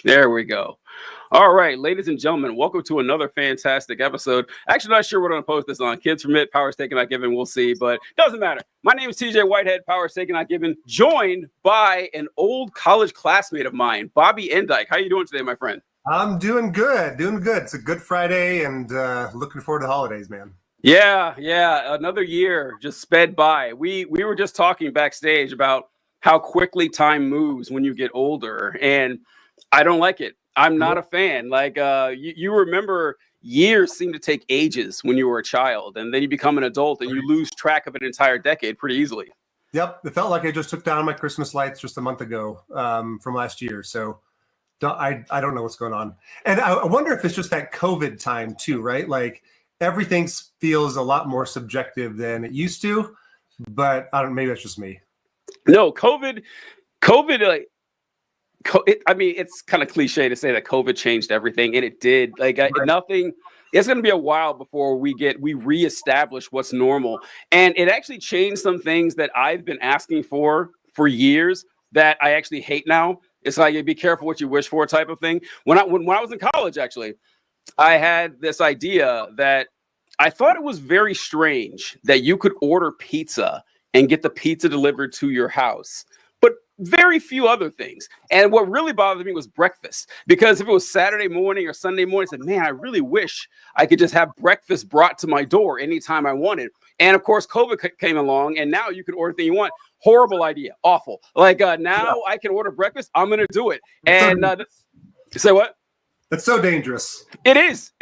There we go. All right, ladies and gentlemen, welcome to another fantastic episode. Actually, not sure we're going to post this on. Kids from It, Powers Taken Not Given, we'll see, but doesn't matter. My name is TJ Whitehead, Powers Taken Not Given, joined by an old college classmate of mine, Bobby Endyke. How you doing today, my friend? I'm doing good, It's a good Friday and looking forward to the holidays, man. Yeah. Another year just sped by. We were just talking backstage about how quickly time moves when you get older, and I don't like it. I'm not a fan. Like you remember years seem to take ages when you were a child, and then you become an adult and you lose track of an entire decade pretty easily. Yep, it felt like I just took down my Christmas lights just a month ago from last year. So I don't know what's going on. And I wonder if it's just that COVID time too, right? Like everything feels a lot more subjective than it used to, but I don't. Maybe that's just me. No, COVID. I mean, it's kind of cliche to say that COVID changed everything, and it did. Like nothing. It's going to be a while before we reestablish what's normal, and it actually changed some things that I've been asking for years that I actually hate now. It's like be careful what you wish for type of thing. When I was in college, actually, I had this idea that I thought it was very strange that you could order pizza and get the pizza delivered to your house, but very few other things. And what really bothered me was breakfast, because if it was Saturday morning or Sunday morning, I said, man, I really wish I could just have breakfast brought to my door anytime I wanted. And of course, COVID came along, and now you can order anything you want. Horrible idea. Awful. Like now I can order breakfast. I'm going to do it. And say what? That's so dangerous. It is.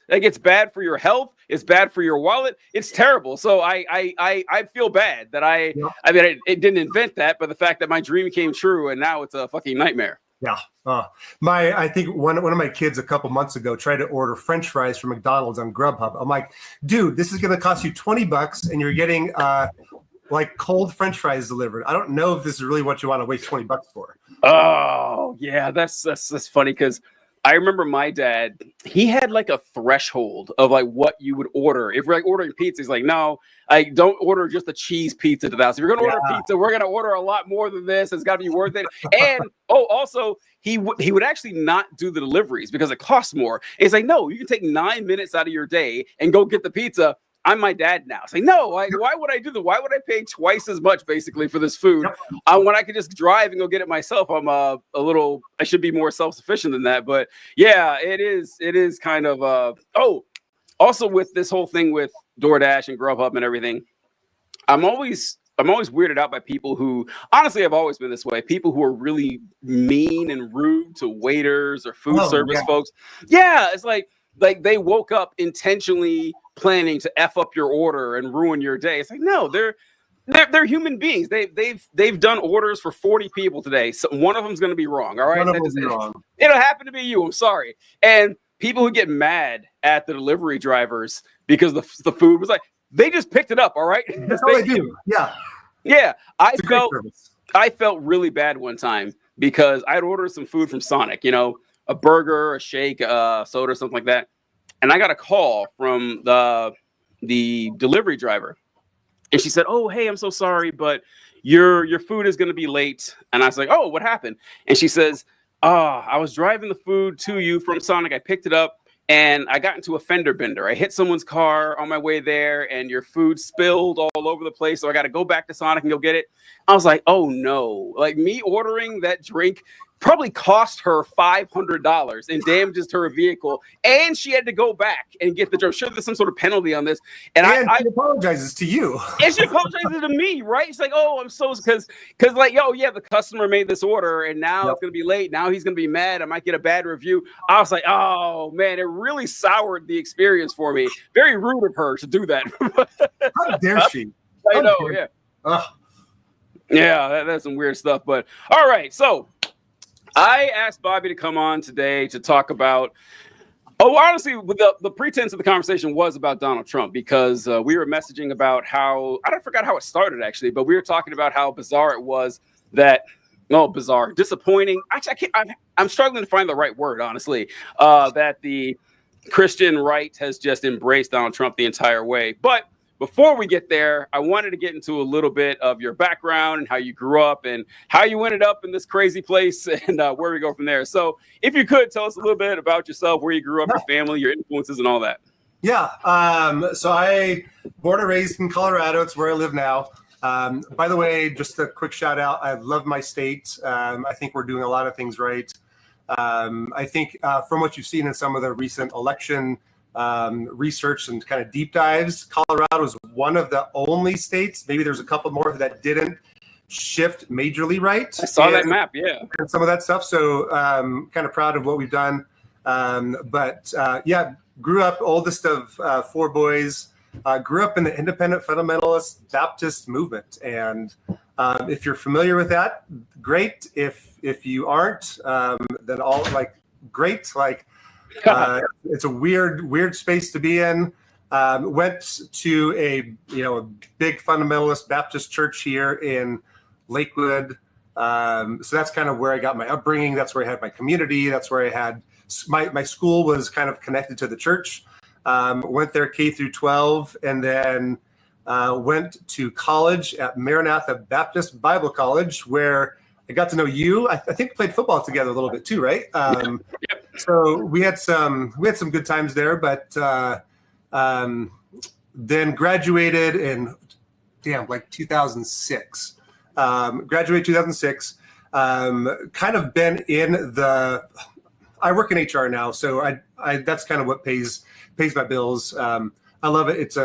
Like it's bad for your health. It's bad for your wallet. It's terrible. So I feel bad that I mean, it didn't invent that, but the fact that my dream came true and now it's a fucking nightmare. Yeah. I think one of my kids a couple months ago tried to order French fries from McDonald's on Grubhub. I'm like, dude, this is going to cost you $20 and you're getting like cold French fries delivered. I don't know if this is really what you want to waste $20 for. Oh yeah. That's funny, because I remember my dad, he had like a threshold of like what you would order. If we're like ordering pizza, he's like, no, I don't order just a cheese pizza to the house. If you're going to order pizza, we're going to order a lot more than this. It's got to be worth it. And also he would actually not do the deliveries because it costs more. And he's like, no, you can take 9 minutes out of your day and go get the pizza. I'm my dad now. It's like, no, why would I do that? Why would I pay twice as much basically for this food when I could just drive and go get it myself? I'm I should be more self-sufficient than that. But yeah, it is kind of, also with this whole thing with DoorDash and Grubhub and everything, I'm always weirded out by people who, honestly, I've always been this way. People who are really mean and rude to waiters or food service folks. Yeah, it's like they woke up intentionally planning to F up your order and ruin your day. It's like, no, they're human beings. They've done orders for 40 people today. So one of them's going to be wrong. All right. It'll happen to be you. I'm sorry. And people who get mad at the delivery drivers because the food was like, they just picked it up. All right. That's all they do. Yeah. Yeah. I felt really bad one time because I'd ordered some food from Sonic, a burger, a shake, soda, something like that. And I got a call from the delivery driver, and she said, "Oh, hey, I'm so sorry, but your food is going to be late." And I was like, "Oh, what happened?" And she says, I was driving the food to you from Sonic. I picked it up, and I got into a fender bender. I hit someone's car on my way there, and your food spilled all over the place. So I got to go back to Sonic and go get it." I was like, "Oh no!" Like me ordering that drink probably cost her $500 and damages her vehicle, and she had to go back and get the drug. Sure, there's some sort of penalty on this, and I she apologizes to you, and she apologizes to me, right? She's like, "Oh, I'm so because like, the customer made this order, and now it's gonna be late. Now he's gonna be mad. I might get a bad review." I was like, "Oh man, it really soured the experience for me." Very rude of her to do that. How dare she? I know, yeah. Yeah, that's some weird stuff. But all right, so I asked Bobby to come on today to talk about, honestly, the pretense of the conversation was about Donald Trump, because we were messaging about how, I forgot how it started actually, but we were talking about how bizarre it was that, bizarre, disappointing. Actually, I'm struggling to find the right word, honestly, that the Christian right has just embraced Donald Trump the entire way. But before we get there, I wanted to get into a little bit of your background and how you grew up and how you ended up in this crazy place and where we go from there. So if you could tell us a little bit about yourself, where you grew up, your family, your influences and all that. Yeah. So I born and raised in Colorado. It's where I live now. By the way, just a quick shout out. I love my state. I think we're doing a lot of things right. I think from what you've seen in some of the recent election research and kind of deep dives, Colorado is one of the only states, maybe there's a couple more, that didn't shift majorly right. I saw that map, yeah. And some of that stuff. So kind of proud of what we've done. Grew up oldest of four boys. Grew up in the independent fundamentalist Baptist movement. And if you're familiar with that, great. If you aren't, then all great. It's a weird space to be in. Went to a big fundamentalist Baptist church here in Lakewood. So that's kind of where I got my upbringing. That's where I had my community. That's where I had my school was kind of connected to the church. Went there K through 12, and then went to college at Maranatha Baptist Bible College, where I got to know you. I think we played football together a little bit too, right? Yep. So we had some good times there, but then graduated in 2006. Graduated 2006. Kind of been in the. I work in HR now, so I that's kind of what pays my bills. I love it. It's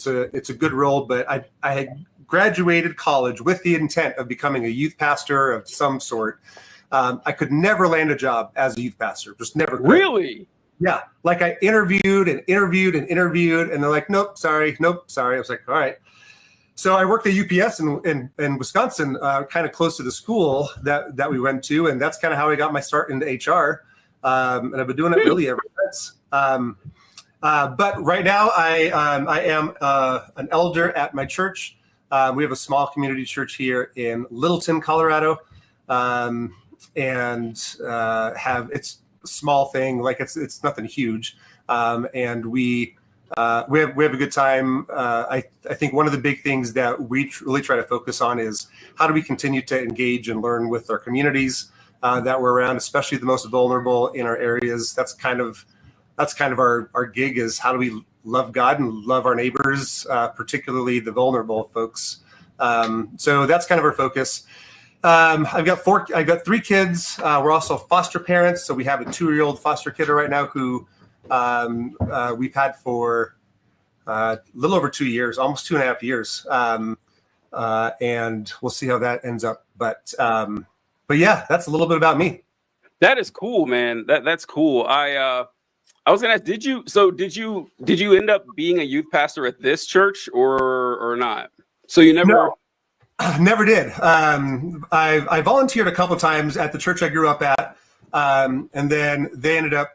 a good role, but I had graduated college with the intent of becoming a youth pastor of some sort. I could never land a job as a youth pastor, just never could. Really? Yeah. Like I interviewed, and they're like, nope, sorry. I was like, all right. So I worked at UPS in Wisconsin, kind of close to the school that we went to. And that's kind of how I got my start into HR. And I've been doing it really ever since. But right now I am an elder at my church. We have a small community church here in Littleton, Colorado. And it's a small thing, like it's nothing huge. And we have a good time. I think one of the big things that we really try to focus on is how do we continue to engage and learn with our communities that we're around, especially the most vulnerable in our areas. That's kind of our gig, is how do we love God and love our neighbors, particularly the vulnerable folks. So that's kind of our focus. I've got three kids. We're also foster parents. So we have a 2-year-old foster kidder right now who we've had for a little over 2 years, almost 2.5 years. And we'll see how that ends up. But yeah, that's a little bit about me. That is cool, man. That's cool. I was gonna ask, did you end up being a youth pastor at this church or not? So you never. No. Never did. I volunteered a couple of times at the church I grew up at, and then they ended up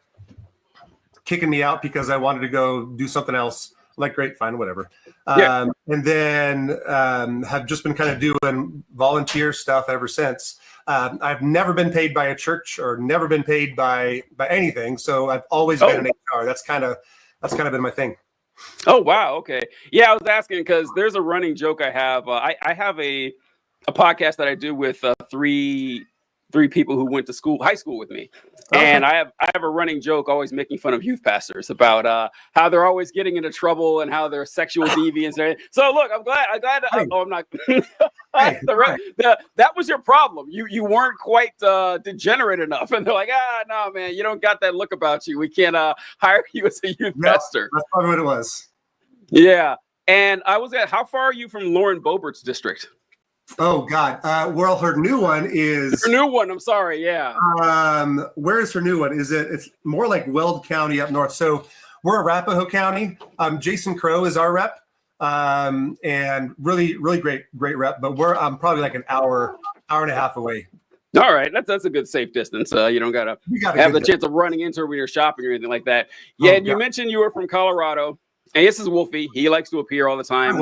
kicking me out because I wanted to go do something else. Like, great, fine, whatever. Yeah. And then have just been kind of doing volunteer stuff ever since. I've never been paid by a church or never been paid by anything. So I've always been in HR. That's kind of been my thing. Oh, wow. Okay. Yeah, I was asking because there's a running joke I have. I have a podcast that I do with three people who went to high school with me. Okay. And I have a running joke always making fun of youth pastors about how they're always getting into trouble and how they're sexual deviants. So look, I'm glad. I'm not. That was your problem. You weren't quite degenerate enough. And they're like, no, man, you don't got that look about you. We can't hire you as a youth pastor. That's probably what it was. Yeah. And I was how far are you from Lauren Boebert's district? Oh God. Well, her new one is her new one. I'm sorry. Yeah. Where is her new one? It's more like Weld County up north. So we're Arapahoe County. Jason Crow is our rep. And really, really great rep, but we're probably like an hour and a half away. All right. That's a good safe distance. You don't gotta have the chance of running into her when you're shopping or anything like that. Yeah. And you mentioned you were from Colorado, and this is Wolfie. He likes to appear all the time.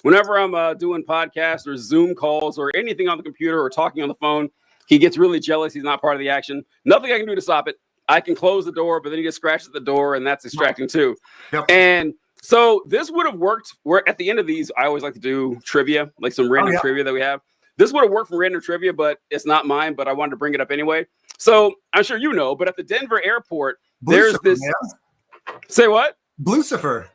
Whenever I'm doing podcasts or Zoom calls or anything on the computer or talking on the phone, he gets really jealous. He's not part of the action. Nothing I can do to stop it. I can close the door, but then he just scratches the door, and that's distracting too. Yep. And So this would have worked. Where at the end of these, I always like to do trivia, like some random trivia that we have. This would have worked for random trivia, but it's not mine. But I wanted to bring it up anyway. So I'm sure you know, but at the Denver airport, there's this. Man. Say what? Blucifer.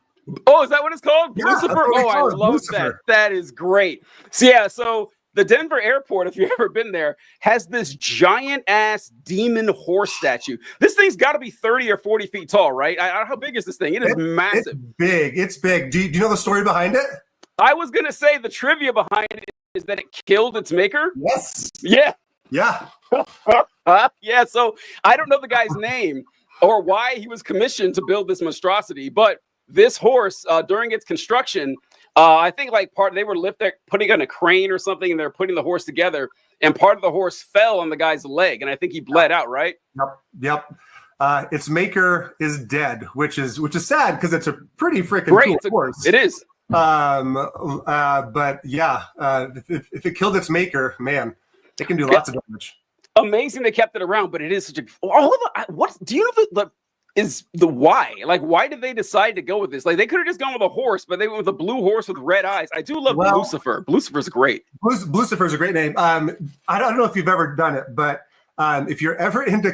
Oh, is that what it's called? Yeah, Blucifer? Oh, I love that. That is great. So yeah, so the Denver airport, if you've ever been there, has this giant ass demon horse statue. This thing's got to be 30 or 40 feet tall, right? How big is this thing? It is massive. It's big. It's big. Do you know the story behind it? I was going to say the trivia behind it is that it killed its maker. Yes. Yeah. Yeah. Yeah. So I don't know the guy's name or why he was commissioned to build this monstrosity, but this horse, during its construction, I think they were putting on a crane or something, and they're putting the horse together, and part of the horse fell on the guy's leg, and I think he bled out, right? Yep. Its maker is dead, which is sad because it's a pretty freaking cool horse. It is. But yeah, if it killed its maker, man, it can do lots of damage. Amazing they kept it around, but it is such a what do you know is the why? Like, why did they decide to go with this? Like, they could have just gone with a horse, but they went with a blue horse with red eyes. I do love Blucifer. Blucifer's great. Blucifer's a great name. I don't know if you've ever done it, but if you're ever into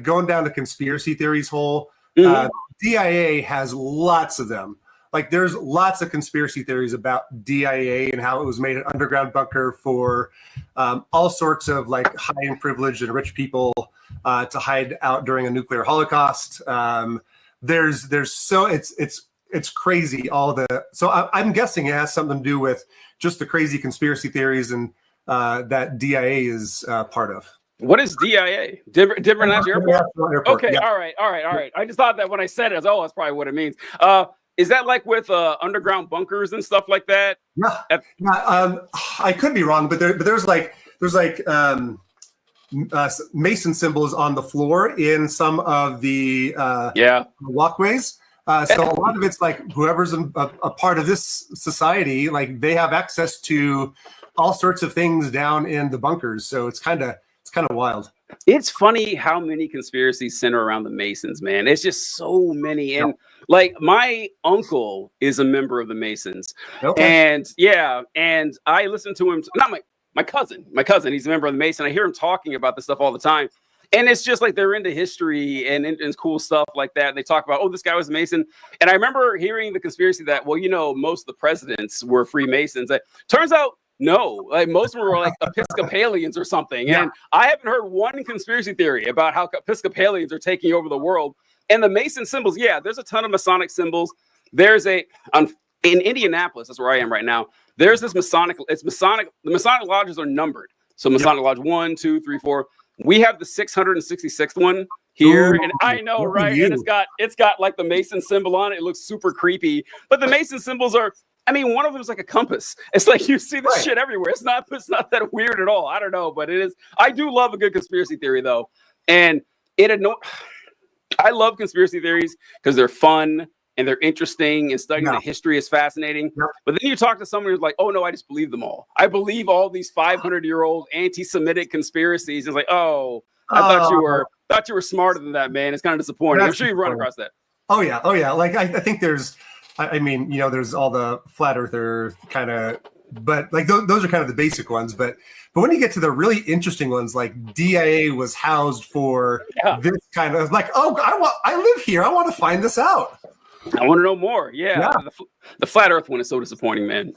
going down the conspiracy theories hole, DIA has lots of them. Like, there's lots of conspiracy theories about DIA and how it was made an underground bunker for all sorts of like high and privileged and rich people to hide out during a nuclear holocaust. It's crazy. I'm guessing it has something to do with just the crazy conspiracy theories and that DIA is part of. What is DIA? Denver International Airport? Okay, yeah. All right. I just thought that when I said it, that's probably what it means. Is that like with underground bunkers and stuff like that? Yeah. I could be wrong, but there's Mason symbols on the floor in some of the walkways. So a lot of it's like whoever's a part of this society, like they have access to all sorts of things down in the bunkers. So it's kind of wild. It's funny how many conspiracies center around the Masons, man. It's just so many. And like my uncle is a member of the Masons. Okay. And I listen to him, not my cousin, he's a member of the Mason. I hear him talking about this stuff all the time. And it's just like they're into history and cool stuff like that. And they talk about, this guy was a Mason. And I remember hearing the conspiracy that, most of the presidents were Freemasons. Turns out, no, like most of them were like Episcopalians or something. Yeah. And I haven't heard one conspiracy theory about how Episcopalians are taking over the world. And the Mason symbols, there's a ton of Masonic symbols. There's in Indianapolis, that's where I am right now. There's this Masonic. The Masonic lodges are numbered. So Masonic Lodge 1, 2, 3, 4. We have the 666th one here. And I know, right? And it's got like the Mason symbol on it. It looks super creepy. But the Mason symbols are, one of them is like a compass. It's like you see this shit everywhere. It's not that weird at all. I don't know, but it is. I do love a good conspiracy theory though. And I love conspiracy theories because they're fun and they're interesting, and studying the history is fascinating. Yeah. But then you talk to someone who's like, oh no, I just believe them all. I believe all these 500-year-old anti-Semitic conspiracies. It's like, I thought you were smarter than that, man. It's kind of disappointing. I'm sure you've run across that. Oh yeah. Like I think there's there's all the flat earther kind of, but like those are kind of the basic ones. But when you get to the really interesting ones, like DIA was housed for this kind of like, I live here. I want to find this out. I want to know more. Yeah. The flat earth one is so disappointing, man.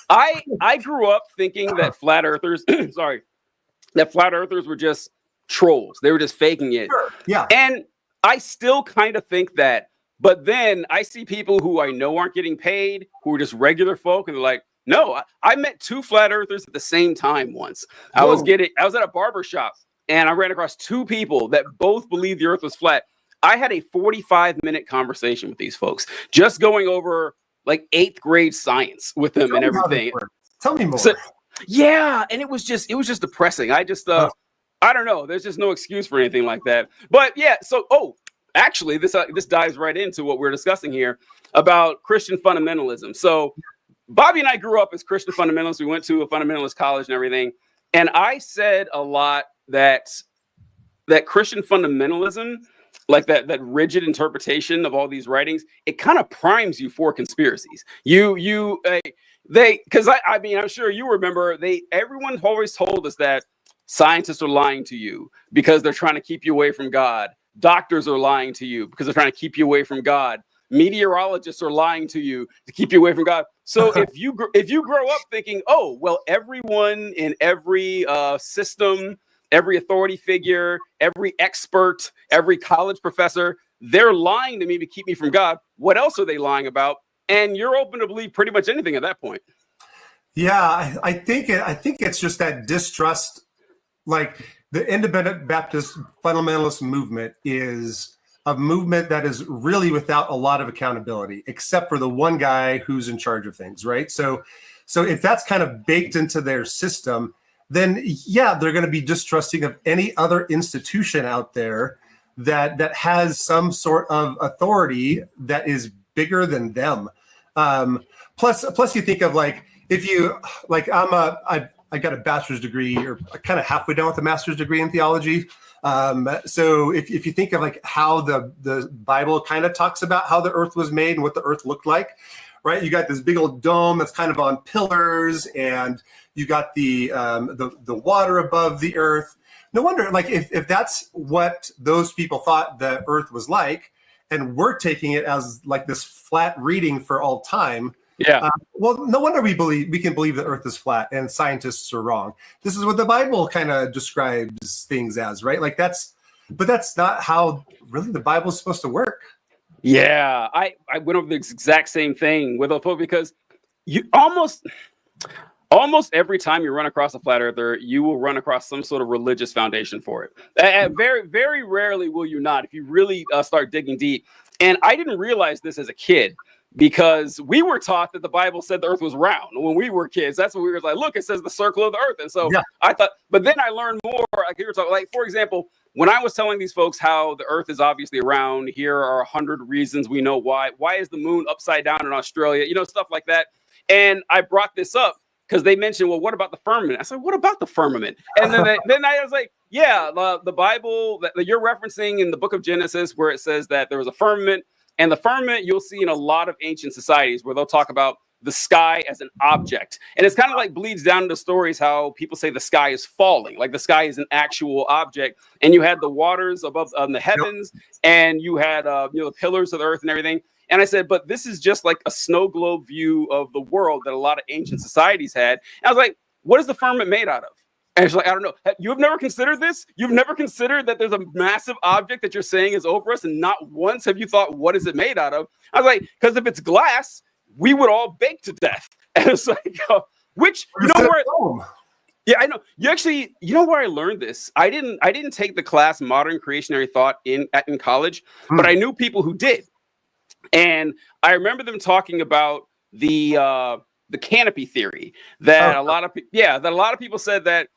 I grew up thinking that flat earthers, that flat earthers were just trolls. They were just faking it. Sure. Yeah. And I still kind of think that. But then I see people who I know aren't getting paid, who are just regular folk, and they're like, no, I met two flat earthers at the same time once. I was at a barber shop and I ran across two people that both believed the earth was flat. I had a 45-minute conversation with these folks, just going over like 8th grade science with them and everything. Tell me more. And it was just depressing. I don't know. There's just no excuse for anything like that. But actually, this dives right into what we're discussing here about Christian fundamentalism. So Bobby and I grew up as Christian fundamentalists. We went to a fundamentalist college and everything. And I said a lot that Christian fundamentalism, like that rigid interpretation of all these writings, it kind of primes you for conspiracies. Because I mean, I'm sure you remember, everyone always told us that scientists are lying to you because they're trying to keep you away from God. Doctors are lying to you because they're trying to keep you away from God. Meteorologists are lying to you to keep you away from God. So if you grow up thinking, oh, well, everyone in every system, every authority figure, every expert, every college professor, they're lying to me to keep me from God. What else are they lying about? And you're open to believe pretty much anything at that point. Yeah, I think it's just that distrust. Like the independent Baptist fundamentalist movement is a movement that is really without a lot of accountability, except for the one guy who's in charge of things, right? So if that's kind of baked into their system, then yeah, they're going to be distrusting of any other institution out there that has some sort of authority that is bigger than them. Plus you think of like, if you like, I got a bachelor's degree, or kind of halfway done with a master's degree in theology. So if you think of like how the Bible kind of talks about how the earth was made and what the earth looked like, right? You got this big old dome that's kind of on pillars, and you got the water above the earth. No wonder, like if that's what those people thought the earth was like, and we're taking it as like this flat reading for all time. Yeah. Well, no wonder we can believe the earth is flat and scientists are wrong. This is what the Bible kind of describes things as, right? Like that's not how really the Bible is supposed to work. Yeah. I went over the exact same thing with a because you almost every time you run across a flat earther, you will run across some sort of religious foundation for it. And very, very rarely will you not, if you really start digging deep. And I didn't realize this as a kid, because we were taught that the Bible said the earth was round when we were kids. That's what we were like, look, it says the circle of the earth. And so yeah. I thought, but then I learned more. Like you were talking, like, for example, when I was telling these folks how the earth is obviously round, here are 100 reasons we know why. Why is the moon upside down in Australia? You know, stuff like that. And I brought this up because they mentioned, well, what about the firmament? I said, what about the firmament? And then I was like, yeah, the Bible that you're referencing in the book of Genesis, where it says that there was a firmament. And the firmament you'll see in a lot of ancient societies where they'll talk about the sky as an object. And it's kind of like bleeds down into stories how people say the sky is falling, like the sky is an actual object. And you had the waters above the heavens, and you had the pillars of the earth and everything. And I said, but this is just like a snow globe view of the world that a lot of ancient societies had. And I was like, what is the firmament made out of? And it's like, I don't know. You've never considered this? You've never considered that there's a massive object that you're saying is over us, and not once have you thought, what is it made out of? I was like, because if it's glass, we would all bake to death. And it's like, which, you know where? Yeah, I know. You know where I learned this? I didn't take the class Modern Creationary Thought in college, but I knew people who did. And I remember them talking about the canopy theory that a lot of people said that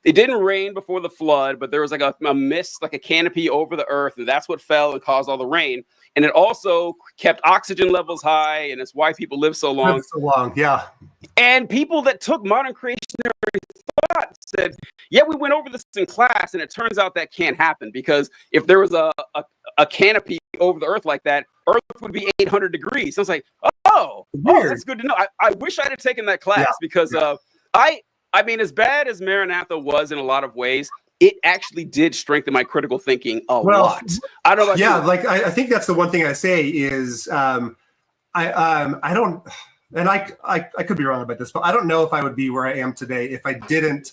it didn't rain before the flood, but there was like a mist, like a canopy over the earth, and that's what fell and caused all the rain. And it also kept oxygen levels high, and it's why people live so long. Yeah. And people that took modern creationary thought said, yeah, we went over this in class, and it turns out that can't happen, because if there was a canopy over the earth like that, Earth would be 800 degrees. So I was like, oh, that's good to know. I wish I'd have taken that class because I mean, as bad as Maranatha was in a lot of ways, it actually did strengthen my critical thinking a lot. I don't know. I think that's the one thing I say is I don't, and I could be wrong about this, but I don't know if I would be where I am today if I didn't,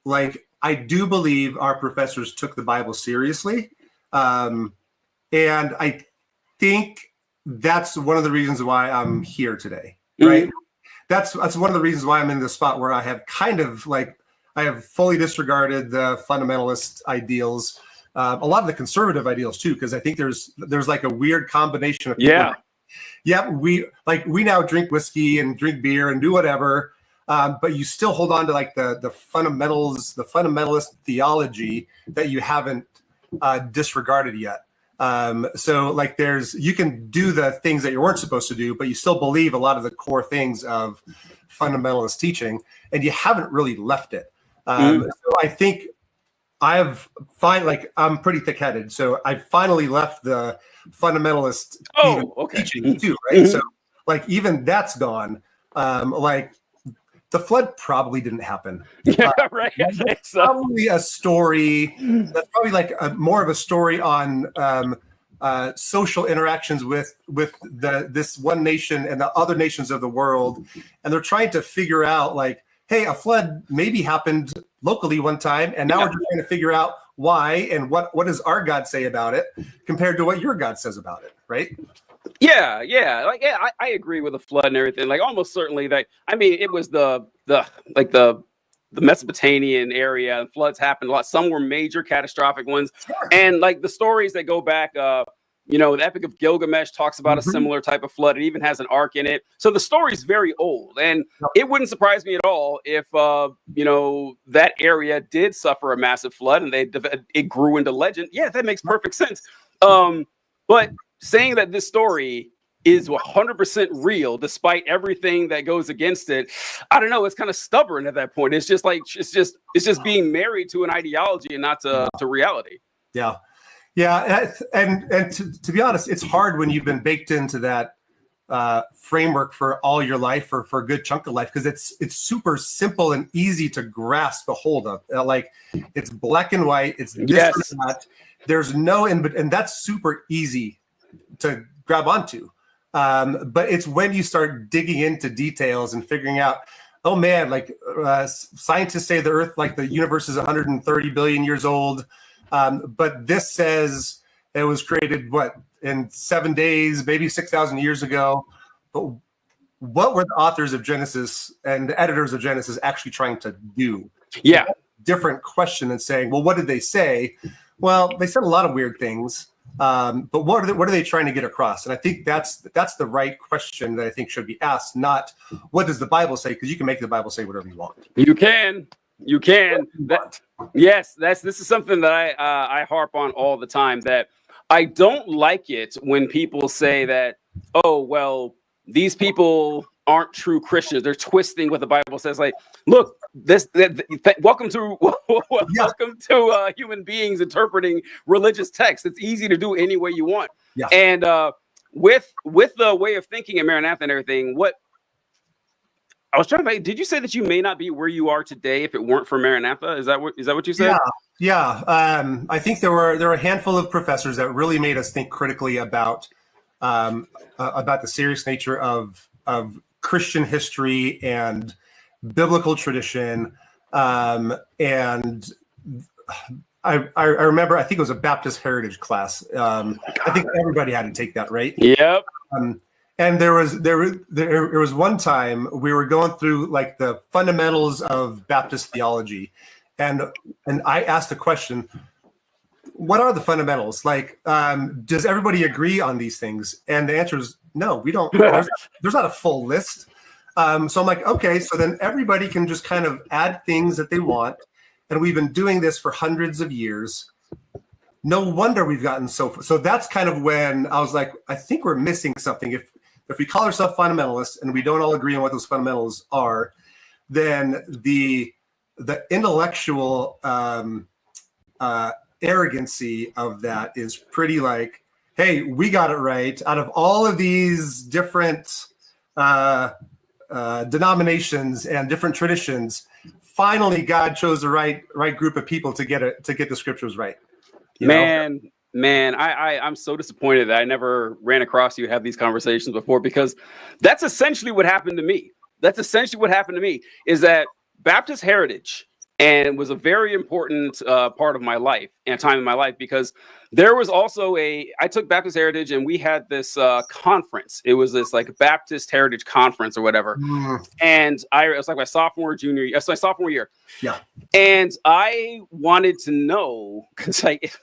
like, I do believe our professors took the Bible seriously. And I think that's one of the reasons why I'm here today, right? Mm-hmm. That's one of the reasons why I'm in this spot where I have kind of like, I have fully disregarded the fundamentalist ideals, a lot of the conservative ideals too, because I think there's like a weird combination of people. We now drink whiskey and drink beer and do whatever, but you still hold on to like the fundamentals, the fundamentalist theology that you haven't disregarded yet. So like you can do the things that you weren't supposed to do, but you still believe a lot of the core things of fundamentalist teaching, and you haven't really left it. So I think I'm pretty thick-headed, so I finally left the fundamentalist teaching too, right? So like even that's gone. Like the flood probably didn't happen. Yeah, right. That's probably a story. That's probably like more of a story on social interactions with this one nation and the other nations of the world, and they're trying to figure out like, hey, a flood maybe happened locally one time, and now we're just trying to figure out why and what does our God say about it compared to what your God says about it, right? Yeah. Like, yeah, I agree with the flood and everything. Like, almost certainly that. I mean, it was the Mesopotamian area, and floods happened a lot. Some were major, catastrophic ones, and like the stories that go back. The Epic of Gilgamesh talks about a similar type of flood. It even has an ark in it. So the story is very old, and it wouldn't surprise me at all if that area did suffer a massive flood and it grew into legend. Yeah, that makes perfect sense. But saying that this story is 100% real, despite everything that goes against it, I don't know. It's kind of stubborn at that point. It's just like it's just being married to an ideology and not to reality. Yeah. Yeah, and to be honest, it's hard when you've been baked into that framework for all your life or for a good chunk of life, because it's super simple and easy to grasp a hold of. Like it's black and white. It's this or that. There's no and that's super easy to grab onto. But it's when you start digging into details and figuring out, oh man, like scientists say the Earth, like the universe is 130 billion years old. But this says it was created, in 7 days, maybe 6,000 years ago. But what were the authors of Genesis and the editors of Genesis actually trying to do? Yeah. Different question than saying, well, what did they say? Well, they said a lot of weird things. But what are they trying to get across? And I think that's the right question that I think should be asked, not what does the Bible say? Because you can make the Bible say whatever you want. You can. This is something that I harp on all the time, that I don't like it when people say that, oh, well, these people aren't true Christians. They're twisting what the Bible says. Like, look, welcome to human beings interpreting religious texts. It's easy to do any way you want. Yeah. And with the way of thinking at Maranatha and everything, what I was trying to make, did you say that you may not be where you are today if it weren't for Maranatha? Is that what you said? Yeah. I think there were a handful of professors that really made us think critically about the serious nature of Christian history and biblical tradition. And I remember, I think it was a Baptist heritage class. I think everybody had to take that, right? Yep. And there was one time we were going through like the fundamentals of Baptist theology, and I asked the question, what are the fundamentals? Like, does everybody agree on these things? And the answer is no, we don't. There's not a full list. So I'm like, okay, so then everybody can just kind of add things that they want, and we've been doing this for hundreds of years. No wonder we've gotten so that's kind of when I was like, I think we're missing something. If we call ourselves fundamentalists and we don't all agree on what those fundamentals are, then the intellectual arrogancy of that is pretty like, hey, we got it right. Out of all of these different denominations and different traditions, finally God chose the right group of people to get the scriptures right. Man, I'm so disappointed that I never ran across you have these conversations before, because that's essentially what happened to me. Is that Baptist heritage and was a very important part of my life and time in my life, because there was also I took Baptist heritage and we had this conference. It was this like Baptist heritage conference or whatever. And it was like my sophomore year. Yeah. And I wanted to know, because like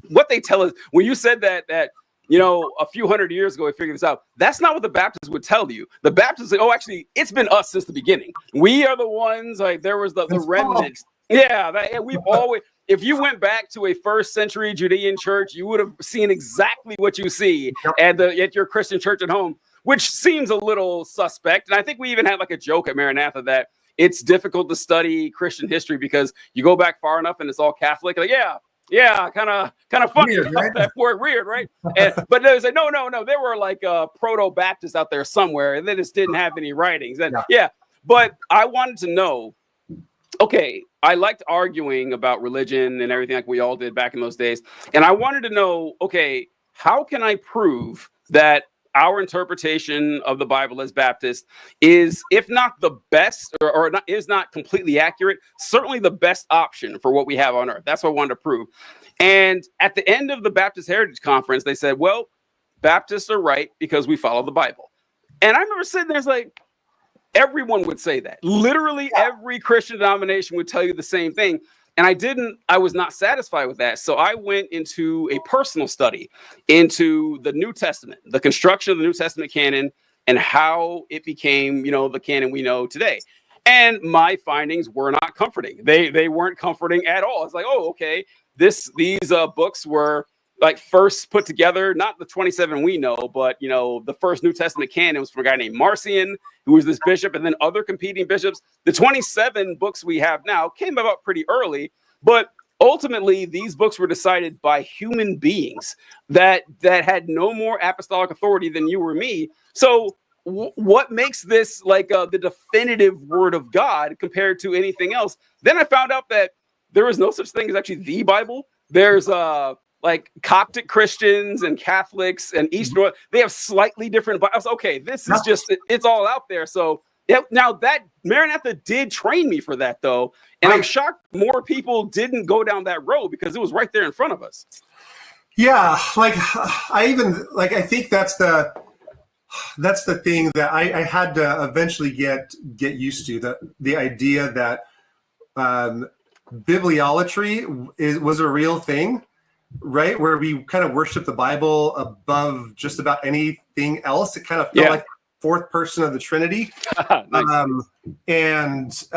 what they tell us when you said that a few hundred years ago, we figured this out. That's not what the Baptists would tell you. The Baptists say, oh, actually, it's been us since the beginning. We are the ones, like there was the remnants. Yeah, we've always, if you went back to a first century Judean church, you would have seen exactly what you see at your Christian church at home, which seems a little suspect. And I think we even had like a joke at Maranatha that it's difficult to study Christian history because you go back far enough and it's all Catholic. Like, yeah, kind of funny Weird, right? that word, weird, right? But they say no. There were like proto-Baptists out there somewhere, and they just didn't have any writings. And yeah, but I wanted to know. Okay, I liked arguing about religion and everything like we all did back in those days, and I wanted to know. Okay, how can I prove that our interpretation of the Bible as Baptists is, if not the best or not, is not completely accurate, certainly the best option for what we have on earth? That's what I wanted to prove. And at the end of the Baptist Heritage Conference, they said, well, Baptists are right because we follow the Bible. And I remember sitting there, it's like, everyone would say that. Literally every Christian denomination would tell you the same thing. And I was not satisfied with that. So I went into a personal study into the New Testament, the construction of the New Testament canon, and how it became, the canon we know today. And my findings were not comforting. They weren't comforting at all. It's like, oh, okay, these books were like first put together, not the 27 we know, but the first New Testament canon was from a guy named Marcion, who was this bishop, and then other competing bishops. The 27 books we have now came about pretty early, but ultimately these books were decided by human beings that had no more apostolic authority than you or me. So what makes this like the definitive word of God compared to anything else? Then I found out that there is no such thing as actually the Bible. There's like Coptic Christians and Catholics and Eastern, they have slightly different Bibles. Okay, this is just, it's all out there. So yeah, now that Maranatha did train me for that though. And I'm shocked more people didn't go down that road because it was right there in front of us. Yeah. I think that's the thing that I had to eventually get used to, the idea that bibliolatry was a real thing. Right, where we kind of worship the Bible above just about anything else. It kind of felt like fourth person of the Trinity. Nice.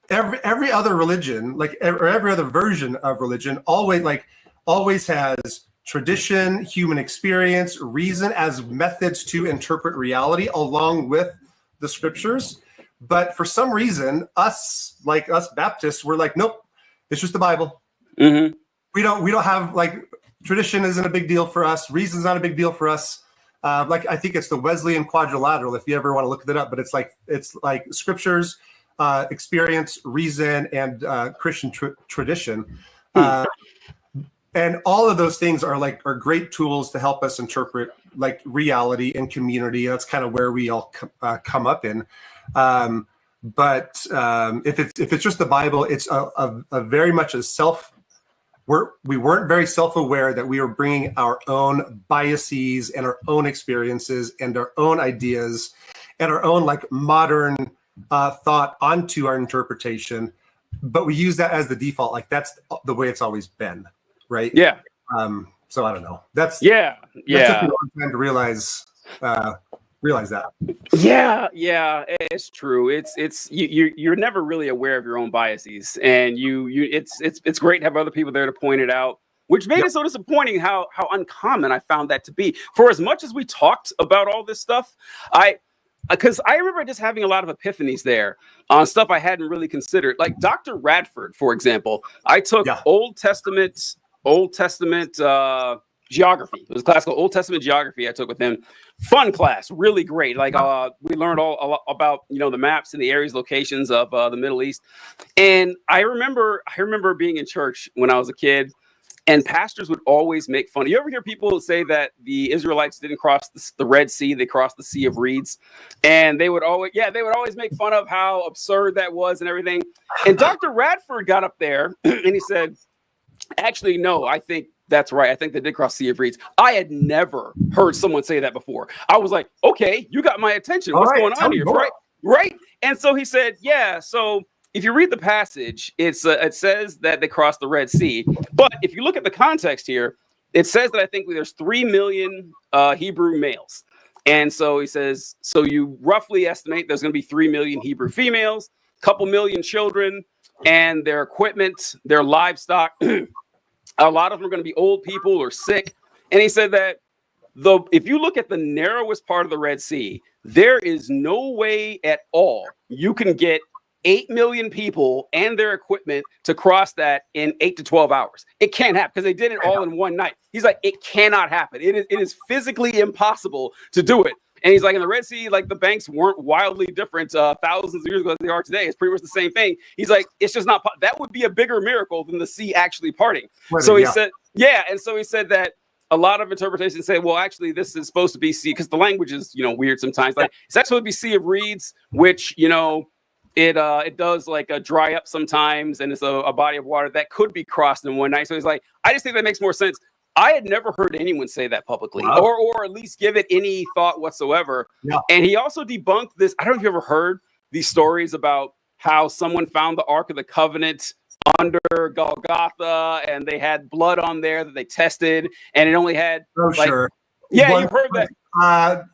Every other religion, or every other version of religion, always has tradition, human experience, reason as methods to interpret reality, along with the scriptures. But for some reason, us Baptists, we're like, nope, it's just the Bible. Mm-hmm. We don't have tradition isn't a big deal for us. Reason's not a big deal for us. I think it's the Wesleyan quadrilateral, if you ever want to look that up, but it's like scriptures, experience, reason, and Christian tradition. And all of those things are great tools to help us interpret reality and community. That's kind of where we all come up in. But if it's just the Bible, it's a very much a we weren't very self-aware that we were bringing our own biases and our own experiences and our own ideas and our own modern thought onto our interpretation. But we use that as the default. That's the way it's always been, right? Yeah. So I don't know. That took me a long time to realize that. Yeah, it's true. It's you're never really aware of your own biases, and it's great to have other people there to point it out, which made it so disappointing how uncommon I found that to be. For as much as we talked about all this stuff, because I remember just having a lot of epiphanies there on stuff I hadn't really considered, like Dr. Radford, for example. I took Old Testament geography. It was a class called Old Testament geography I took with him. Fun class, really great. We learned all about the maps and the areas, locations of the Middle East. And I remember being in church when I was a kid, and pastors would always make fun. You ever hear people say that the Israelites didn't cross the Red Sea; they crossed the Sea of Reeds, and they would always make fun of how absurd that was and everything. And Dr. Radford got up there and he said, "Actually, no, I think that's right. I think they did cross Sea of Reeds." I had never heard someone say that before. I was like, okay, you got my attention. What's going on here? Right. And so he said, yeah. So if you read the passage, it says that they crossed the Red Sea. But if you look at the context here, it says that I think there's 3 million Hebrew males. And so he says, so you roughly estimate there's going to be 3 million Hebrew females, a couple million children, and their equipment, their livestock. A lot of them are going to be old people or sick. And he said that if you look at the narrowest part of the Red Sea, there is no way at all you can get 8 million people and their equipment to cross that in 8 to 12 hours. It can't happen because they did it all in one night. He's like, it cannot happen. It is physically impossible to do it. And he's like, in the Red Sea, like the banks weren't wildly different thousands of years ago as they are today. It's pretty much the same thing. He's like, it's just not, that would be a bigger miracle than the sea actually parting. So he said, and so he said that a lot of interpretations say, well, actually, this is supposed to be sea, because the language is, weird sometimes. Like, it's actually supposed to be Sea of Reeds, which, it does like dry up sometimes, and it's a body of water that could be crossed in one night. So he's like, I just think that makes more sense. I had never heard anyone say that publicly, or at least give it any thought whatsoever. Yeah. And he also debunked this. I don't know if you ever heard these stories about how someone found the Ark of the Covenant under Golgotha, and they had blood on there that they tested, and it only had sure. Yeah, you've heard that.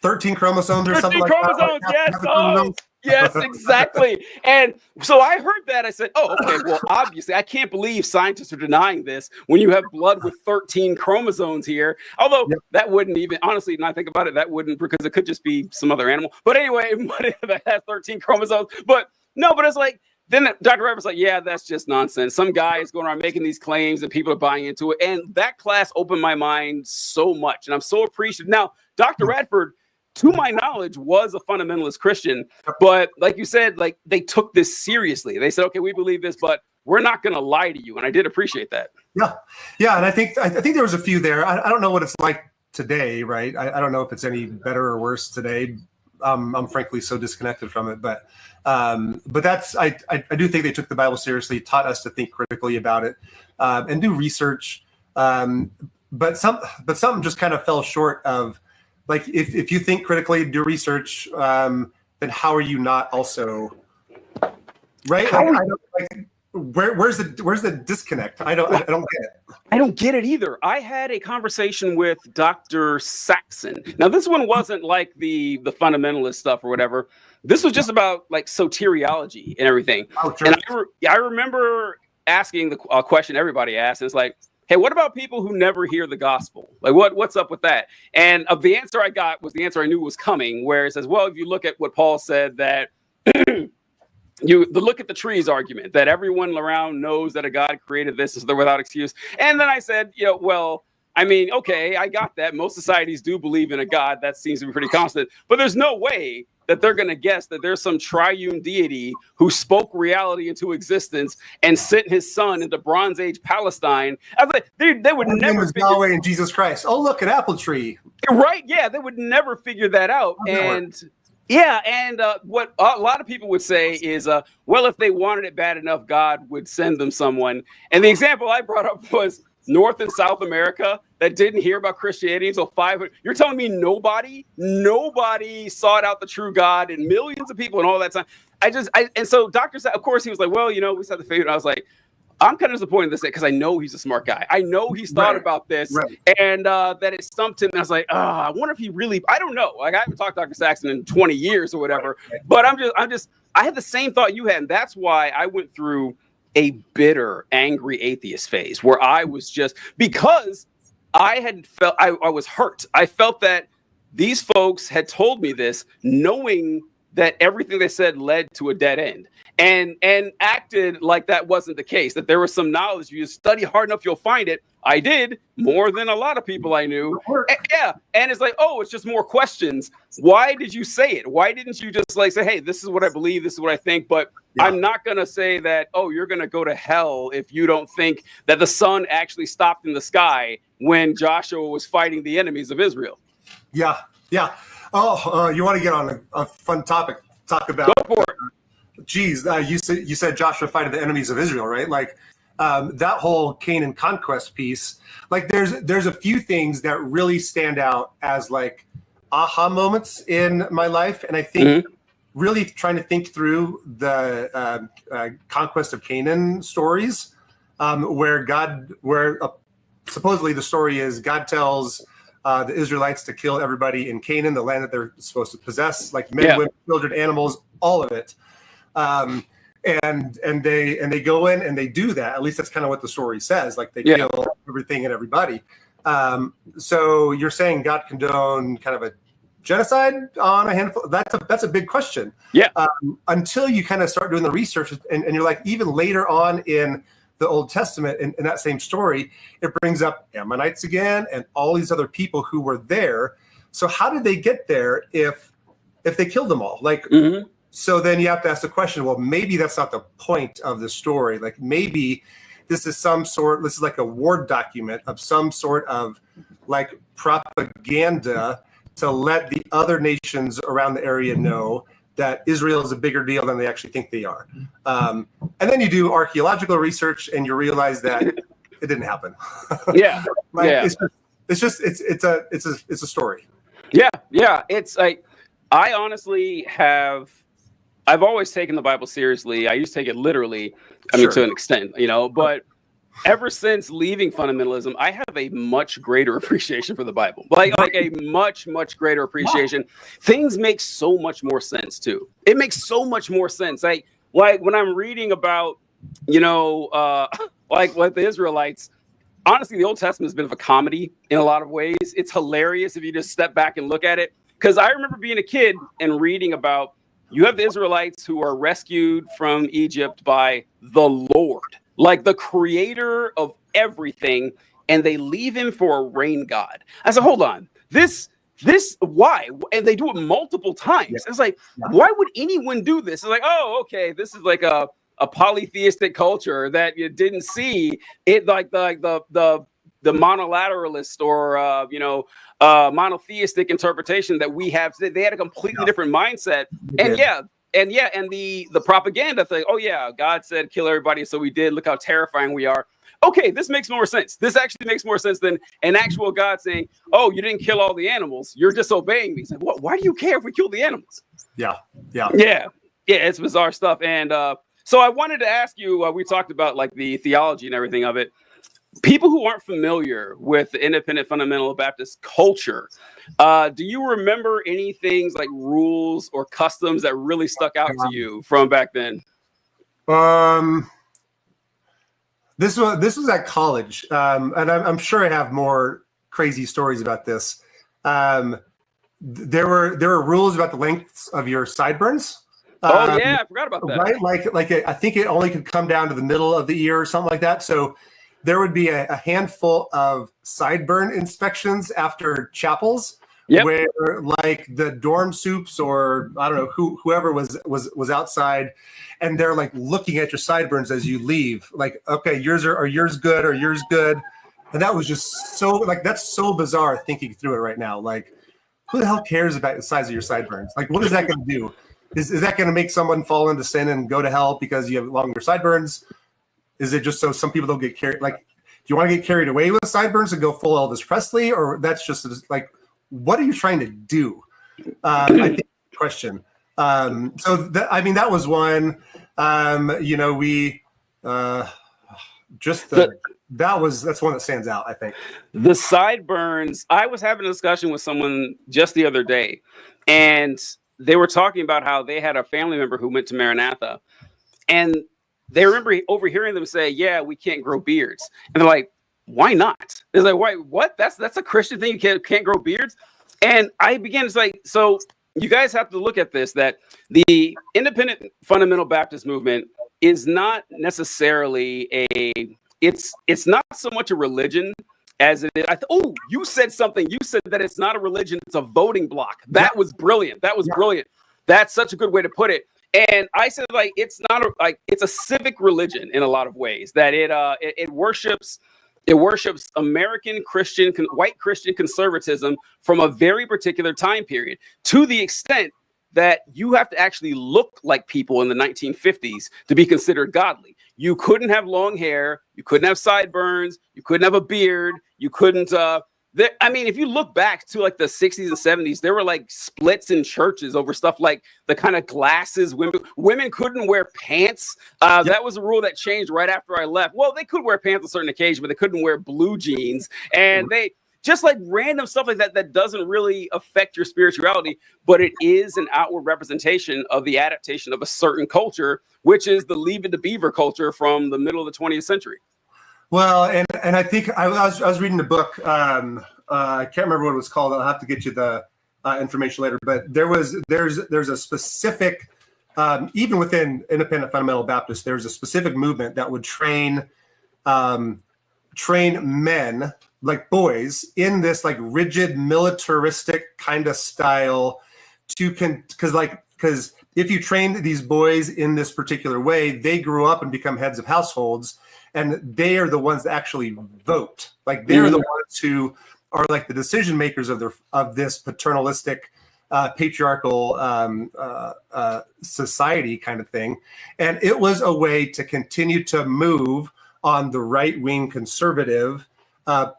13 chromosomes or something like that. Yes, exactly. And so I heard that. I said, oh, okay, well, obviously, I can't believe scientists are denying this when you have blood with 13 chromosomes here. Although that wouldn't even, honestly, when I think about it, that wouldn't, because it could just be some other animal. But anyway, that has 13 chromosomes. But no, but it's like, then Dr. Radford was like, yeah, that's just nonsense. Some guy is going around making these claims and people are buying into it. And that class opened my mind so much. And I'm so appreciative. Now, Dr. Radford, to my knowledge, was a fundamentalist Christian. But like you said, like they took this seriously. They said, okay, we believe this, but we're not going to lie to you. And I did appreciate that. Yeah. Yeah. And I think there was a few there. I don't know what it's like today, right? I don't know if it's any better or worse today. I'm frankly so disconnected from it, but that's, I do think they took the Bible seriously, taught us to think critically about it, and do research. But something just kind of fell short of, like, if you think critically, do research, then how are you not also, right? Where's the disconnect? I don't get it. I don't get it either. I had a conversation with Dr. Saxon. Now, this one wasn't like the fundamentalist stuff or whatever. This was just about like soteriology and everything. Oh, sure. And I remember asking the question everybody asks, and it's like, hey, what about people who never hear the gospel? Like, what's up with that? And the answer I got was the answer I knew was coming, where it says, well, if you look at what Paul said, that the look at the trees argument, that everyone around knows that a God created this, so they're without excuse. And then I said, well, I mean, okay, I got that. Most societies do believe in a God. That seems to be pretty constant. But there's no way that they're going to guess that there's some triune deity who spoke reality into existence and sent his son into Bronze Age Palestine. I was like, they would never figure Yahweh and Jesus Christ. Oh, look, an apple tree. Right? Yeah, they would never figure that out. What a lot of people would say is, well, if they wanted it bad enough, God would send them someone. And the example I brought up was North and South America that didn't hear about Christianity until 500. You're telling me nobody sought out the true God, and millions of people and all that time. And so Dr. Of course, he was like, well, we just have to figure it out. I was like, I'm kind of disappointed in this because I know he's a smart guy. I know he's thought about this, and that it stumped him. And I was like, I wonder if he really, I don't know. Like, I haven't talked to Dr. Saxon in 20 years or whatever, but I had the same thought you had. And that's why I went through a bitter, angry atheist phase where I was just, because I had felt, I was hurt. I felt that these folks had told me this knowing that everything they said led to a dead end, and acted like that wasn't the case, that there was some knowledge. If you study hard enough, you'll find it. I did, more than a lot of people I knew. And it's like, oh, it's just more questions. Why did you say it? Why didn't you just like say, hey, this is what I believe, this is what I think, but I'm not going to say that, oh, you're going to go to hell if you don't think that the sun actually stopped in the sky when Joshua was fighting the enemies of Israel. Yeah. Oh, you want to get on a fun topic? Talk about. Go for it. You said Joshua fighting the enemies of Israel, right? Like that whole Canaan conquest piece. Like there's a few things that really stand out as like aha moments in my life, and I think really trying to think through the conquest of Canaan stories, where supposedly the story is God tells the Israelites to kill everybody in Canaan, the land that they're supposed to possess, like men, women, children, animals, all of it. And they go in and they do that. At least that's kind of what the story says. Like they kill everything and everybody. So you're saying God condoned kind of genocide on a handful? That's a big question. Yeah. Until you kind of start doing the research, and you're like, even later on in the Old Testament, in that same story, it brings up Ammonites again and all these other people who were there. So how did they get there if they killed them all? Like, so then you have to ask the question, well, maybe that's not the point of the story. Like, maybe this is like a war document of some sort of like propaganda to let the other nations around the area know that Israel is a bigger deal than they actually think they are. And then you do archaeological research and you realize that it didn't happen. Yeah. Like, yeah. It's a story. Yeah. Yeah. It's like, I honestly I've always taken the Bible seriously. I used to take it literally, to an extent, but ever since leaving fundamentalism, I have a much greater appreciation for the Bible, like a much, much greater appreciation. Wow. Things make so much more sense too. It makes so much more sense. Like when I'm reading about, like the Israelites, honestly, the Old Testament has been of a comedy in a lot of ways. It's hilarious if you just step back and look at it. Because I remember being a kid and reading about, you have the Israelites who are rescued from Egypt by the Lord, like the creator of everything, and they leave him for a rain god. I said, hold on, this, why? And they do it multiple times. Yeah. It's like, why would anyone do this? It's like, oh, okay, this is like a polytheistic culture that you didn't see it, like the monolateralist or monotheistic interpretation that we have. They had a completely different mindset. And the propaganda thing, oh yeah, God said kill everybody, so we did, look how terrifying we are. Okay, this makes more sense. This actually makes more sense than an actual God saying, oh, you didn't kill all the animals, you're disobeying me. It's like, what? Why do you care if we kill the animals? Yeah, it's bizarre stuff. And so I wanted to ask you, we talked about like the theology and everything of it. People who aren't familiar with the independent fundamental Baptist culture, do you remember any things like rules or customs that really stuck out to you from back then? This was at college, and I'm sure I have more crazy stories about this. There were rules about the lengths of your sideburns. Oh yeah, I forgot about that. Right, like I think it only could come down to the middle of the ear or something like that. So there would be a handful of sideburn inspections after chapels, where like the dorm soups or I don't know whoever was outside, and they're like looking at your sideburns as you leave. Like, okay, are yours good or yours good? And that was just so like that's so bizarre thinking through it right now. Like, who the hell cares about the size of your sideburns? Like, what is that going to do? Is that going to make someone fall into sin and go to hell because you have longer sideburns? Is it just so some people don't get carried? Like, do you want to get carried away with sideburns and go full Elvis Presley, or that's just like, what are you trying to do? I think that's the question. That was one. That's one that stands out, I think. The sideburns. I was having a discussion with someone just the other day, and they were talking about how they had a family member who went to Maranatha, and they remember overhearing them say, yeah, we can't grow beards. And they're like, why not? It's like, why? What? That's a Christian thing. You can't grow beards. And I began to like, so you guys have to look at this, that the independent fundamental Baptist movement is not necessarily it's not so much a religion as it is. You said something. You said that it's not a religion. It's a voting block. That was brilliant. Brilliant. That's such a good way to put it. And I said, like, it's not it's a civic religion in a lot of ways, that it worships American Christian, white Christian conservatism from a very particular time period, to the extent that you have to actually look like people in the 1950s to be considered godly. You couldn't have long hair. You couldn't have sideburns. You couldn't have a beard. You couldn't. If you look back to like the 60s and 70s, there were like splits in churches over stuff like the kind of glasses. Women couldn't wear pants. That was a rule that changed right after I left. Well, they could wear pants on certain occasions, but they couldn't wear blue jeans. And they just like random stuff like that doesn't really affect your spirituality, but it is an outward representation of the adaptation of a certain culture, which is the Leave It to Beaver culture from the middle of the 20th century. Well, and I think I was reading the book. I can't remember what it was called. I'll have to get you the information later. But there's a specific, even within Independent Fundamental Baptist, there's a specific movement that would train men, like boys, in this like rigid militaristic kind of style because if you train these boys in this particular way, they grew up and become heads of households, and they are the ones that actually vote. Like they're the ones who are like the decision makers of this paternalistic, patriarchal society kind of thing. And it was a way to continue to move on the right-wing conservative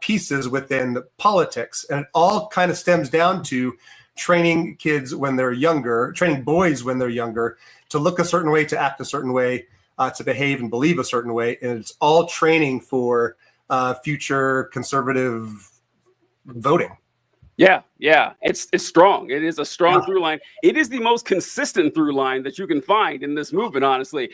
pieces within politics. And it all kind of stems down to training kids when they're younger, training boys when they're younger to look a certain way, to act a certain way, to behave and believe a certain way. And it's all training for future conservative voting. Yeah. It's strong. It is a strong through line. It is the most consistent through line that you can find in this movement, honestly.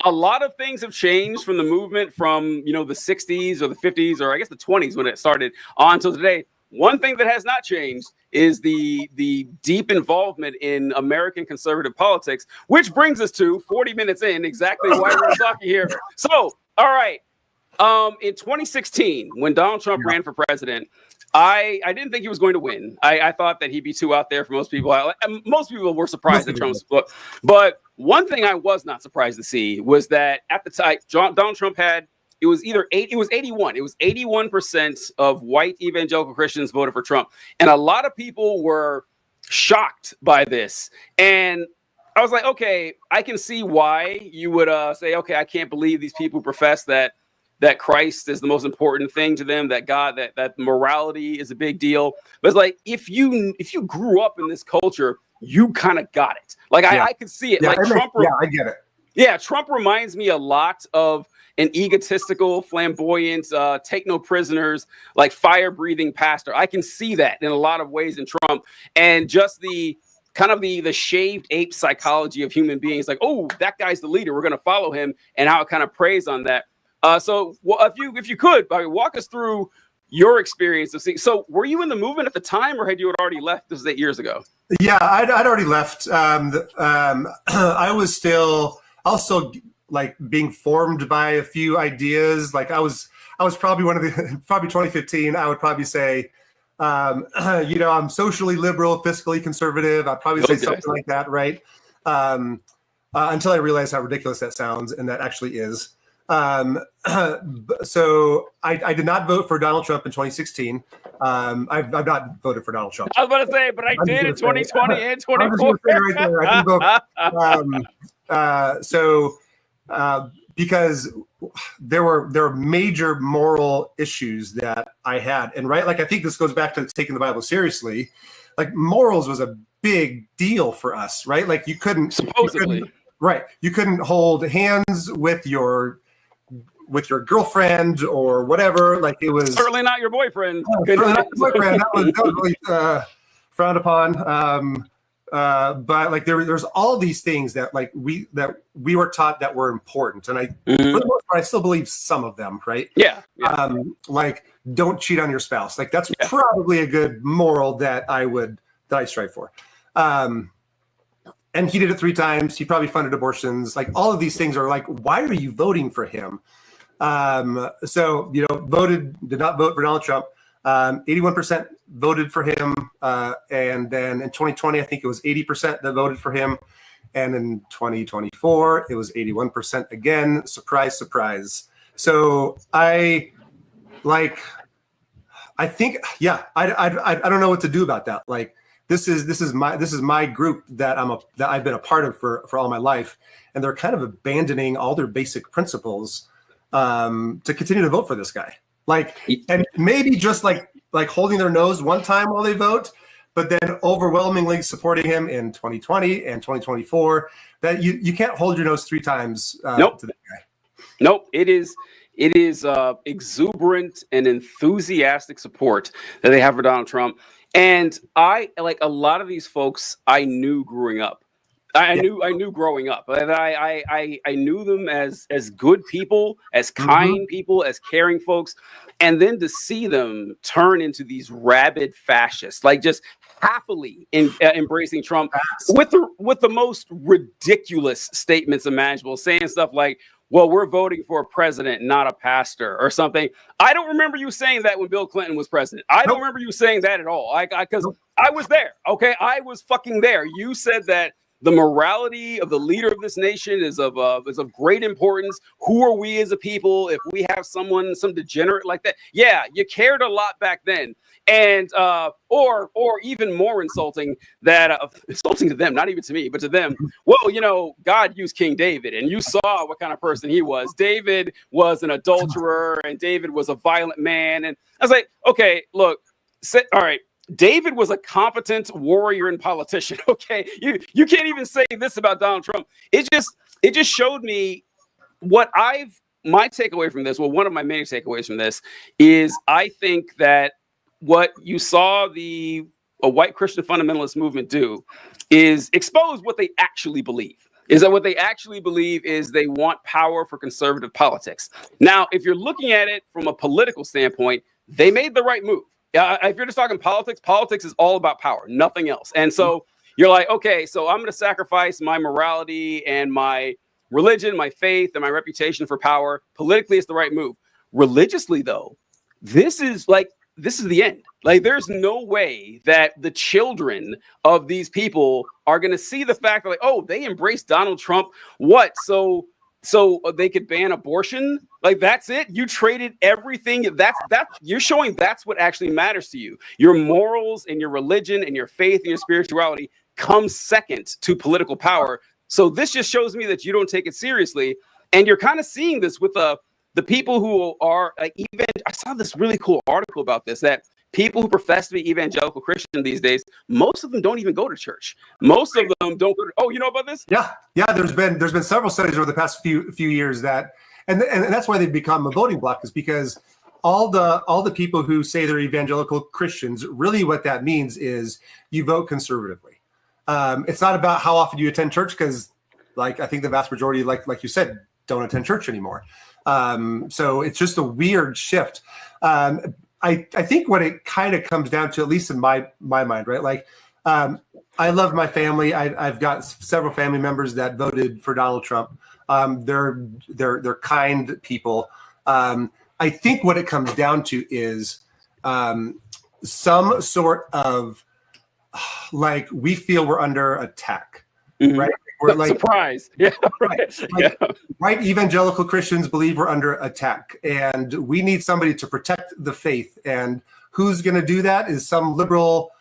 A lot of things have changed from the movement from, the 60s or the 50s, or I guess the 20s when it started on to today. One thing that has not changed is the deep involvement in American conservative politics, which brings us to 40 minutes in, exactly why we're talking here. So, all right. In 2016, when Donald Trump ran for president, I didn't think he was going to win. I thought that he'd be too out there for most people. Most people were surprised at Trump's book. But one thing I was not surprised to see was that at the time, Donald Trump had, it was 81% of white evangelical Christians voted for Trump. And a lot of people were shocked by this. And I was like, okay, I can see why you would say, okay, I can't believe these people profess that Christ is the most important thing to them, that God, that morality is a big deal. But it's like, if you grew up in this culture, you kind of got it. Like I could see it. Like Trump. I get it. Yeah, Trump reminds me a lot of an egotistical, flamboyant, take no prisoners, like fire-breathing pastor. I can see that in a lot of ways in Trump, and just the kind of the shaved ape psychology of human beings. Like, oh, that guy's the leader, we're going to follow him, and how it kind of preys on that. So if you could, Bobby, walk us through your experience of seeing. So were you in the movement at the time, or had you already left? This was 8 years ago. Yeah, I'd already left. I was still like being formed by a few ideas. Like I was probably probably 2015. I would probably say, I'm socially liberal, fiscally conservative. I'd probably say something like that, right? Until I realized how ridiculous that sounds, and that actually is. So I did not vote for Donald Trump in 2016. I've not voted for Donald Trump. I was about to say, but I did in 2020 and 2024. Because there were major moral issues that I had, and right, like I think this goes back to taking the Bible seriously. Like morals was a big deal for us, right? Like you couldn't hold hands with your girlfriend or whatever. Like it was certainly not your boyfriend. Certainly not your boyfriend. That was really frowned upon. But like there's all these things that like we were taught that were important, and for the most part, I still believe some of them, right? Yeah. Like don't cheat on your spouse. Like that's probably a good moral that I strive for. And he did it 3 times. He probably funded abortions. Like all of these things are like, why are you voting for him? So did not vote for Donald Trump. 81% voted for him. And then in 2020, I think it was 80% that voted for him. And in 2024, it was 81% again. Surprise, surprise. So I think, I don't know what to do about that. Like this is my group that I've been a part of for all my life. And they're kind of abandoning all their basic principles, to continue to vote for this guy. Like, and maybe just like holding their nose one time while they vote, but then overwhelmingly supporting him in 2020 and 2024. That you can't hold your nose 3 times to that guy. Nope. It is exuberant and enthusiastic support that they have for Donald Trump. And I, like a lot of these folks I knew growing up. I knew growing up. I knew them as good people, as kind people, as caring folks, and then to see them turn into these rabid fascists, like just happily embracing Trump with the most ridiculous statements imaginable, saying stuff like, well, we're voting for a president, not a pastor, or something. I don't remember you saying that when Bill Clinton was president. I don't remember you saying that at all. Because I was there. Okay, I was fucking there. You said that the morality of the leader of this nation is of great importance. Who are we as a people if we have some degenerate like that? Yeah, you cared a lot back then. And or even more insulting, that insulting to them, not even to me, but to them. Well, God used King David, and you saw what kind of person he was. David was an adulterer, and David was a violent man. And I was like, okay, look, all right. David was a competent warrior and politician. Okay, you can't even say this about Donald Trump. It just showed me what my takeaway from this. Well, one of my main takeaways from this is I think that what you saw a white Christian fundamentalist movement do is expose what they actually believe. Is that what they actually believe is they want power for conservative politics. Now, if you're looking at it from a political standpoint, they made the right move. If you're just talking politics is all about power, nothing else. And so you're like, okay, so I'm going to sacrifice my morality and my religion, my faith, and my reputation for power. Politically, it's the right move. Religiously, though, this is the end. Like, there's no way that the children of these people are going to see the fact that, like, oh, they embraced Donald Trump. What? So they could ban abortion? Like, that's it? You traded everything. You're showing that's what actually matters to you. Your morals and your religion and your faith and your spirituality come second to political power. So this just shows me that you don't take it seriously. And you're kind of seeing this with the people who are even. I saw this really cool article about this, that people who profess to be evangelical Christian these days, most of them don't even go to church. Most of them don't go to. Oh, you know about this? Yeah. There's been several studies over the past few years that, and that's why they've become a voting bloc, is because all the people who say they're evangelical Christians, really what that means is you vote conservatively. It's not about how often you attend church, because, like, I think the vast majority, like you said, don't attend church anymore. So it's just a weird shift. I think what it kind of comes down to, at least in my mind, right? Like, I love my family. I've got several family members that voted for Donald Trump. They're kind people. I think what it comes down to is some sort of, like, we feel we're under attack, right? We're like, surprise. Yeah. Right. Like, right. Evangelical Christians believe we're under attack, and we need somebody to protect the faith. And who's going to do that is some liberal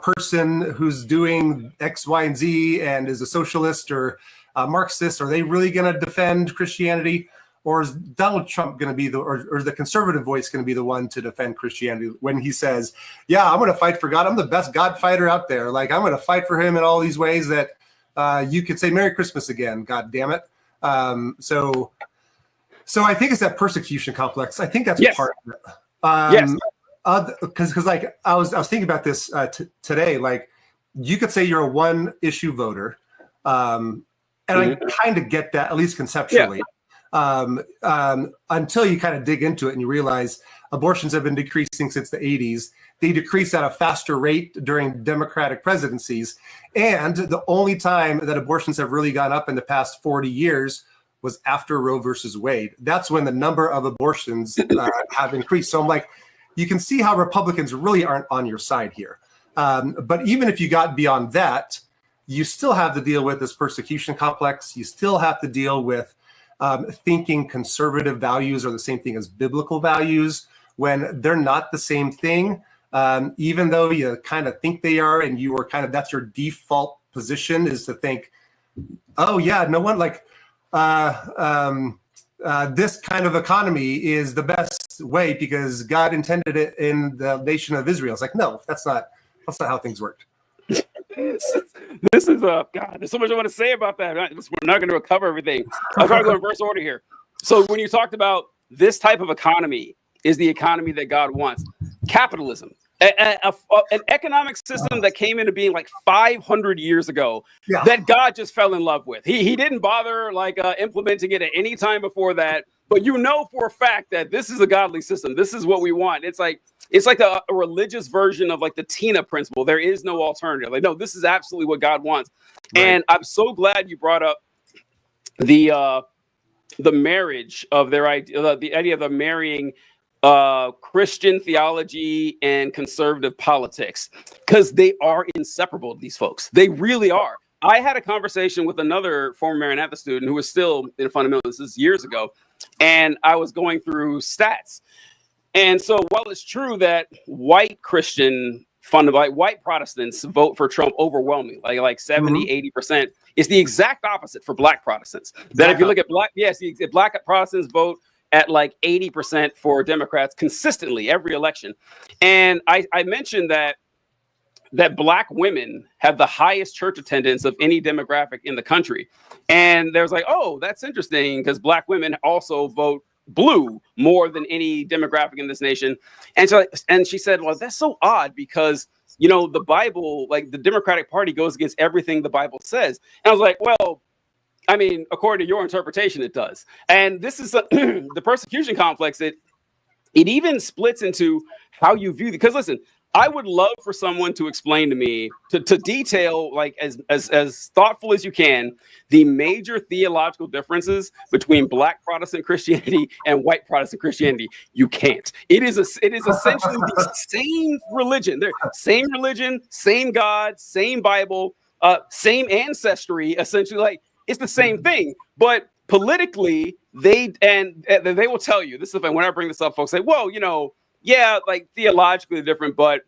person who's doing X, Y, and Z and is a socialist or a Marxist. Are they really going to defend Christianity? Or is Donald Trump going to be or is the conservative voice going to be the one to defend Christianity when he says, yeah, I'm going to fight for God. I'm the best God fighter out there. Like, I'm going to fight for him in all these ways that you could say Merry Christmas again. God damn it. So I think it's that persecution complex. I think that's part of it. Yes. Because like I was thinking about this today. Like, you could say you're a one issue voter, and I kind of get that, at least conceptually. Until you kind of dig into it and you realize abortions have been decreasing since the 80s. They decrease at a faster rate during Democratic presidencies. And the only time that abortions have really gone up in the past 40 years was after Roe versus Wade. That's when the number of abortions have increased. So I'm like, you can see how Republicans really aren't on your side here. But even if you got beyond that, you still have to deal with this persecution complex. You still have to deal with thinking conservative values are the same thing as biblical values when they're not the same thing. Even though you kind of think they are, and you are kind of, that's your default position, is to think, oh yeah, no one like this kind of economy is the best way because God intended it in the nation of Israel. It's like, no, that's not how things worked. This is God. There's so much I want to say about that. We're not going to cover everything. I'll try to go in reverse order here. So when you talked about this type of economy is the economy that God wants, capitalism. an economic system that came into being like 500 years ago that God just fell in love with. He didn't bother like implementing it at any time before that. But you know for a fact that this is a godly system. This is what we want. It's like a religious version of like the Tina principle. There is no alternative. Like, no, this is absolutely what God wants. Right. And I'm so glad you brought up the marriage of their idea, the idea of them marrying Christian theology and conservative politics, because they are inseparable, these folks. They really are. I had a conversation with another former Maranatha student who was still in fundamentals. This is years ago. And I was going through stats. And so while it's true that white Protestants vote for Trump overwhelmingly, like 70, 80%, it's the exact opposite for black Protestants. That if you look at black Protestants vote at like 80% for Democrats consistently every election. And I mentioned that black women have the highest church attendance of any demographic in the country. And there's like, oh, that's interesting because black women also vote blue more than any demographic in this nation. And she said, well, that's so odd because, you know, the Bible, like the Democratic Party goes against everything the Bible says. And I was like, well, I mean, according to your interpretation, it does. And this is the persecution complex. It even splits into how you view it. Because listen, I would love for someone to explain to me, to detail, like as thoughtful as you can, the major theological differences between black Protestant Christianity and white Protestant Christianity. You can't. It is essentially the same religion. They're same religion, same God, same Bible, same ancestry. Essentially, like it's the same thing, but politically, they will tell you this is the thing. When I bring this up, folks say, well, you know. Yeah, like theologically different, but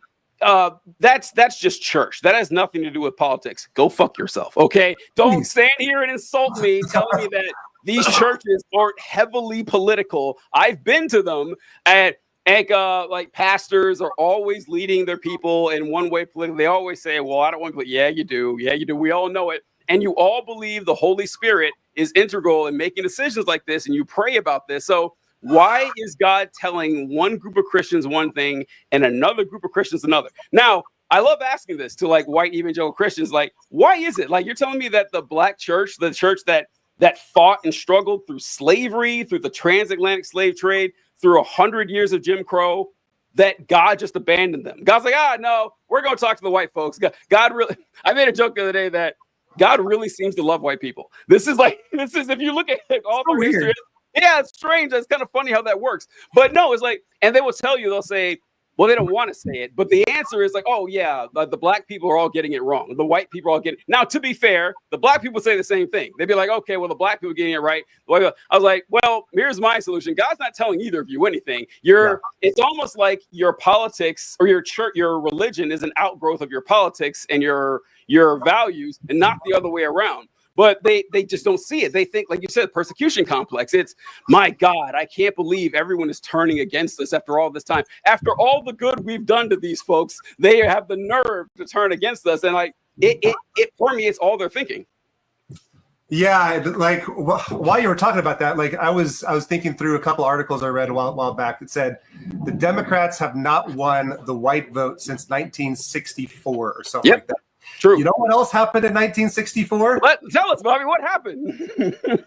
that's just church. That has nothing to do with politics. Go fuck yourself, okay? Don't stand here and insult me telling me that these churches aren't heavily political. I've been to them, and like pastors are always leading their people in one way politically. They always say, well, I don't want to, yeah, you do. Yeah, you do. We all know it. And you all believe the Holy Spirit is integral in making decisions like this, and you pray about this. So why is God telling one group of Christians one thing and another group of Christians another? Now, I love asking this to like white evangelical Christians, like, why is it? Like, you're telling me that the black church, the church that fought and struggled through slavery, through the transatlantic slave trade, through 100 years of Jim Crow, that God just abandoned them. God's like, no, we're going to talk to the white folks. God really, I made a joke the other day that God really seems to love white people. This is if you look at all the history. Yeah, it's strange. It's kind of funny how that works. But no, it's like, and they will tell you, they'll say, well, they don't want to say it. But the answer is like, oh, yeah, the black people are all getting it wrong. The white people are all getting it. Now, to be fair, the black people say the same thing. They'd be like, okay, well, the black people are getting it right. I was like, well, here's my solution. God's not telling either of you anything. It's almost like your politics or your church, your religion is an outgrowth of your politics and your values and not the other way around. But they just don't see it. They think, like you said, persecution complex. It's, my God, I can't believe everyone is turning against us after all this time. After all the good we've done to these folks, they have the nerve to turn against us. And like it permeates all their thinking. Yeah, like while you were talking about that, like I was thinking through a couple articles I read a while back that said the Democrats have not won the white vote since 1964 or something like that. True. You know what else happened in 1964? Tell us, Bobby, what happened?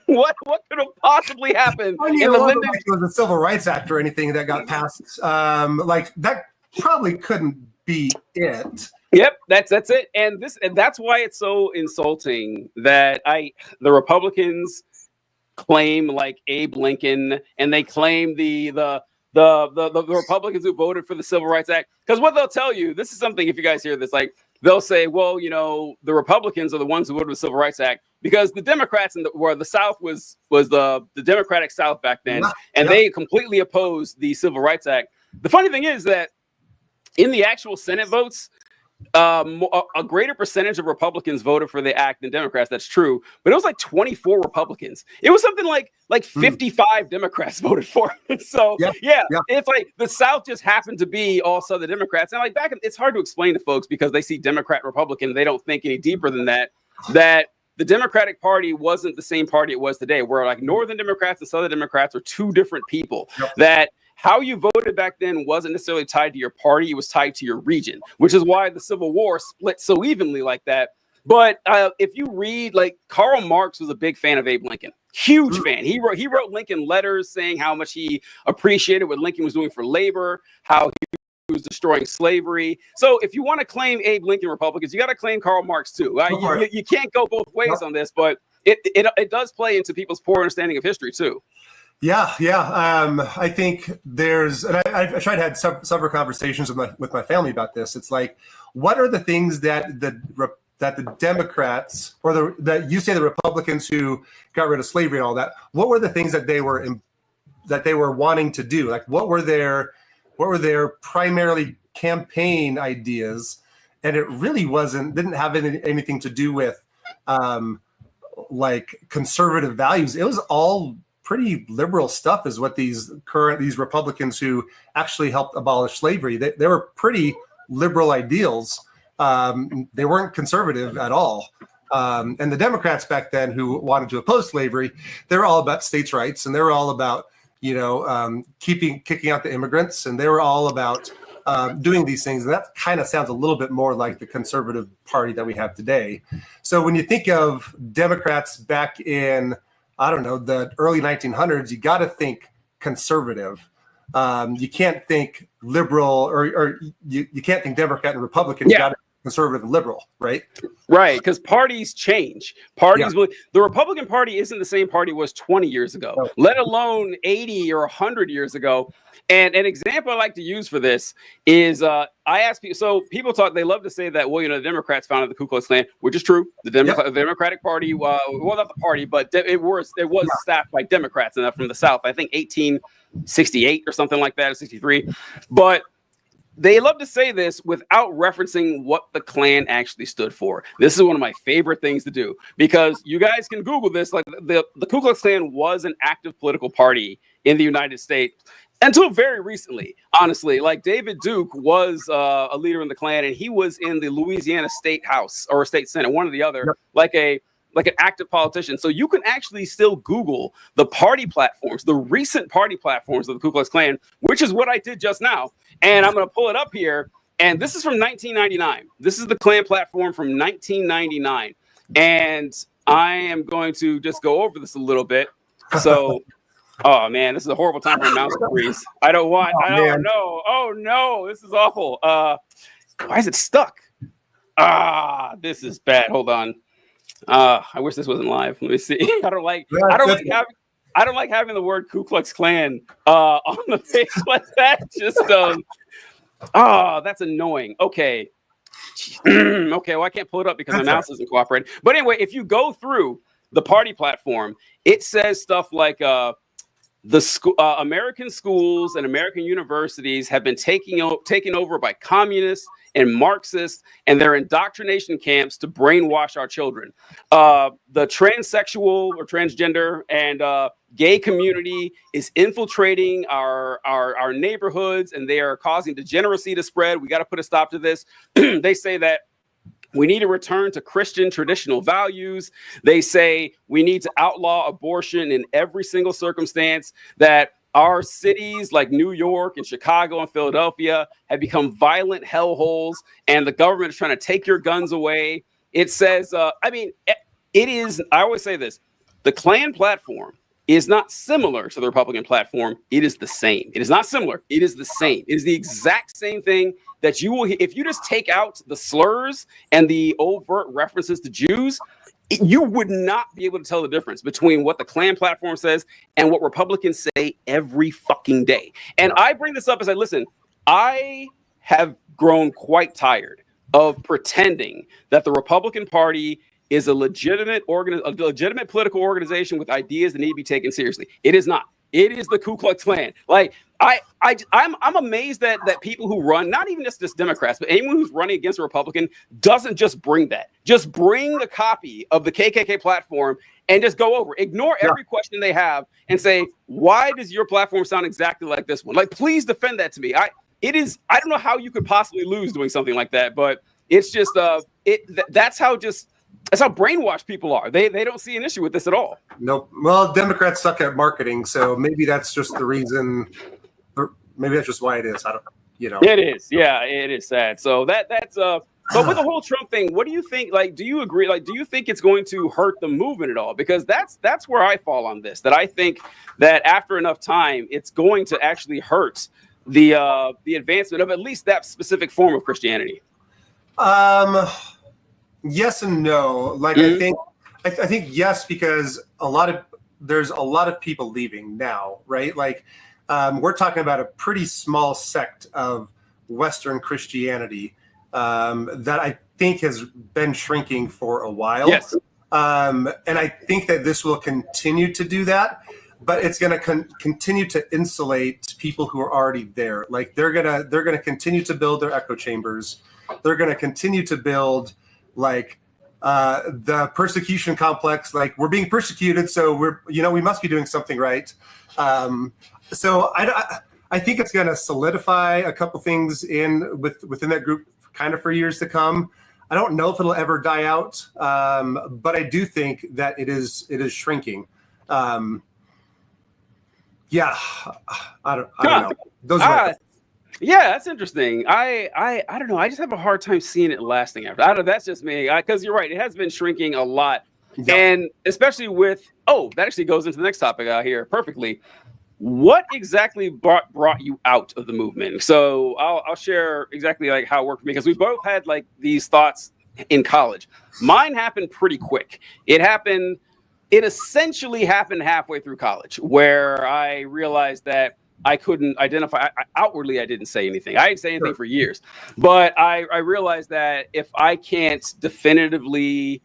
what could have possibly happened? It was a Civil Rights Act or anything that got passed. Like that probably couldn't be it. Yep, that's it. And that's why it's so insulting that the Republicans claim like Abe Lincoln, and they claim the Republicans who voted for the Civil Rights Act. Because what they'll tell you, this is something, if you guys hear this, like they'll say, well, you know, the Republicans are the ones who voted for the Civil Rights Act because the Democrats where the South was the Democratic South back then, and they completely opposed the Civil Rights Act. The funny thing is that in the actual Senate votes, a greater percentage of Republicans voted for the act than Democrats. That's true, but it was like 24 Republicans. It was something like 55 Democrats voted for it. So it's like the South just happened to be all Southern Democrats. And like it's hard to explain to folks because they see Democrat, Republican. They don't think any deeper than that the Democratic Party wasn't the same party it was today, where like Northern Democrats and Southern Democrats are two different people that how you voted back then wasn't necessarily tied to your party. It was tied to your region, which is why the Civil War split so evenly like that. But if you read, like, Karl Marx was a big fan of Abe Lincoln, huge fan. He wrote Lincoln letters saying how much he appreciated what Lincoln was doing for labor, how he was destroying slavery. So if you want to claim Abe Lincoln Republicans, you got to claim Karl Marx too. You can't go both ways on this, but it does play into people's poor understanding of history too. Yeah. I think there's, and I tried to have several conversations with my family about this. It's like, what are the things that the Democrats, or that you say the Republicans who got rid of slavery and all that, what were the things that they were wanting to do? Like, what were their primarily campaign ideas? And it really didn't have anything to do with like conservative values. It was all pretty liberal stuff, is what these Republicans who actually helped abolish slavery, they were pretty liberal ideals. They weren't conservative at all. And the Democrats back then, who wanted to oppose slavery, they were all about states' rights, and they were all about, kicking out the immigrants, and they were all about doing these things. And that kind of sounds a little bit more like the conservative party that we have today. So when you think of Democrats back in, I don't know, the early 1900s, you got to think conservative. You can't think liberal, or you can't think Democrat and Republican. Yeah. You got to conservative and liberal, right? Right, because parties change. The Republican Party isn't the same party it was 20 years ago, let alone 80 or 100 years ago. And an example I like to use for this is I ask people, so people they love to say that, well, the Democrats founded the Ku Klux Klan, which is true. The Democratic Party, well, not the party, but it was staffed by Democrats from the South, I think 1868 or something like that, or 63. But they love to say this without referencing what the Klan actually stood for. This is one of my favorite things to do, because you guys can Google this. Like, the Ku Klux Klan was an active political party in the United States until very recently, honestly. Like, David Duke was a leader in the Klan, and he was in the Louisiana State House or State Senate, one or the other, like an active politician. So you can actually still Google the party platforms, the recent party platforms of the Ku Klux Klan, which is what I did just now. And I'm going to pull it up here. And this is from 1999. This is the Klan platform from 1999. And I am going to just go over this a little bit. So, oh man, this is a horrible time for a mouse to freeze. I don't know. Oh no, this is awful. Why is it stuck? This is bad. Hold on. I wish this wasn't live. Let me see. I don't like having the word Ku Klux Klan on the page like that. Just that's annoying. Okay. Okay, well, I can't pull it up because my mouse isn't cooperating. But anyway, if you go through the party platform, it says stuff like American schools and American universities have been taken over by communists and Marxists and their indoctrination camps to brainwash our children. The transsexual or transgender and gay community is infiltrating our neighborhoods, and they are causing degeneracy to spread. We got to put a stop to this. They say that we need to return to Christian traditional values. They say we need to outlaw abortion in every single circumstance, that our cities like New York and Chicago and Philadelphia have become violent hellholes, and the government is trying to take your guns away. It says, it is, I always say this, the Klan platform is not similar to the Republican platform. It is the same. It is not similar. It is the same. It is the exact same thing that you will, if you just take out the slurs and the overt references to Jews, you would not be able to tell the difference between what the Klan platform says and what Republicans say every fucking day. And I bring this up as listen, I have grown quite tired of pretending that the Republican Party is a legitimate political organization with ideas that need to be taken seriously. It is not. It is the Ku Klux Klan. Like, I'm amazed that people who run, not even just Democrats, but anyone who's running against a Republican doesn't just bring that. Just bring a copy of the KKK platform and just go over. Ignore every question they have and say, why does your platform sound exactly like this one? Like, please defend that to me. I don't know how you could possibly lose doing something like that, but it's just that's how brainwashed people are. They don't see an issue with this at all. Nope. Well, Democrats suck at marketing, so maybe that's just the reason maybe that's just why it is. I don't, It is. Yeah, it is sad. So that's but with the whole Trump thing, what do you think? Like, do you agree? Like, do you think it's going to hurt the movement at all? Because that's where I fall on this. That I think that after enough time, it's going to actually hurt the advancement of at least that specific form of Christianity. Yes and no. Like, I think yes, because there's a lot of people leaving now, right? Like, we're talking about a pretty small sect of Western Christianity that I think has been shrinking for a while. Yes. And I think that this will continue to do that, but it's going to continue to insulate people who are already there. Like, they're gonna continue to build their echo chambers. They're going to continue to build like the persecution complex. Like, we're being persecuted, so we must be doing something right. So I think it's going to solidify a couple things within that group kind of for years to come. I don't know if it'll ever die out, but I do think that it is shrinking. I don't know. Those are yeah, that's interesting. I don't know. I just have a hard time seeing it lasting after. I don't know. That's just me. Because you're right. It has been shrinking a lot. Yep. And especially with, that actually goes into the next topic out here perfectly. What exactly brought you out of the movement? So I'll share exactly like how it worked for me, because we both had like these thoughts in college. Mine happened pretty quick. It essentially happened halfway through college, where I realized that I couldn't identify. Outwardly, I didn't say anything. I didn't say anything for years. But I realized that if I can't definitively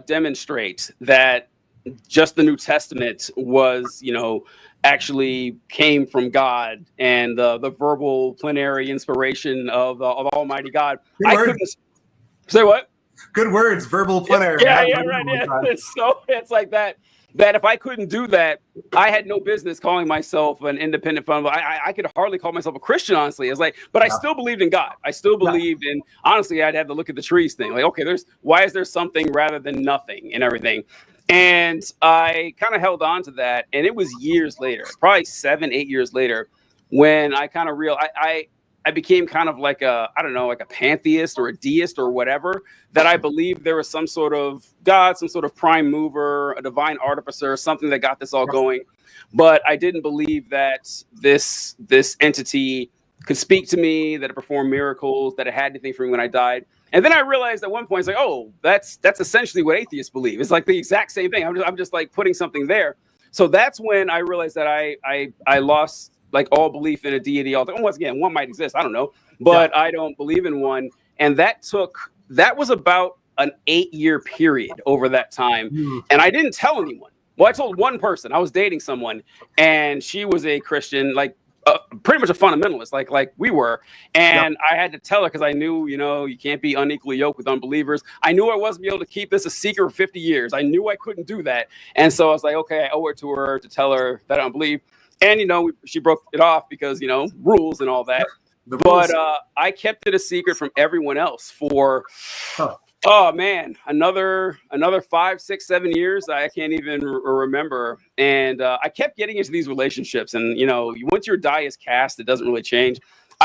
demonstrate that just the New Testament was, actually came from God and the verbal plenary inspiration of Almighty God, I couldn't say what? Good words, verbal plenary. Yeah, right. Yeah. So it's like that if I couldn't do that, I had no business calling myself an independent fundamental. I could hardly call myself a Christian, honestly. It's like, but I still believed in God. I still believed in, honestly, I'd have to look at the trees thing. Like, okay, why is there something rather than nothing and everything? And I kind of held on to that. And it was years later, probably 7-8 years later, when I kind of realized I became kind of like a pantheist or a deist or whatever, that I believed there was some sort of God, some sort of prime mover, a divine artificer, something that got this all going. But I didn't believe that this entity could speak to me, that it performed miracles, that it had anything for me when I died. And then I realized at one point, it's like, oh, that's essentially what atheists believe. It's like the exact same thing. I'm just like putting something there. So that's when I realized that I lost like all belief in a deity. Once again, one might exist, I don't know, but I don't believe in one. And that was about an 8-year period over that time. And I didn't tell anyone. Well, I told one person. I was dating someone, and she was a Christian, like pretty much a fundamentalist, like we were. And I had to tell her, because I knew, you can't be unequally yoked with unbelievers. I knew I wasn't be able to keep this a secret for 50 years. I knew I couldn't do that. And so I was like, okay, I owe it to her to tell her that I don't believe. And, she broke it off because, rules and all that. But I kept it a secret from everyone else for, another 5, 6, 7 years. I can't even remember. And I kept getting into these relationships. And, once your die is cast, it doesn't really change.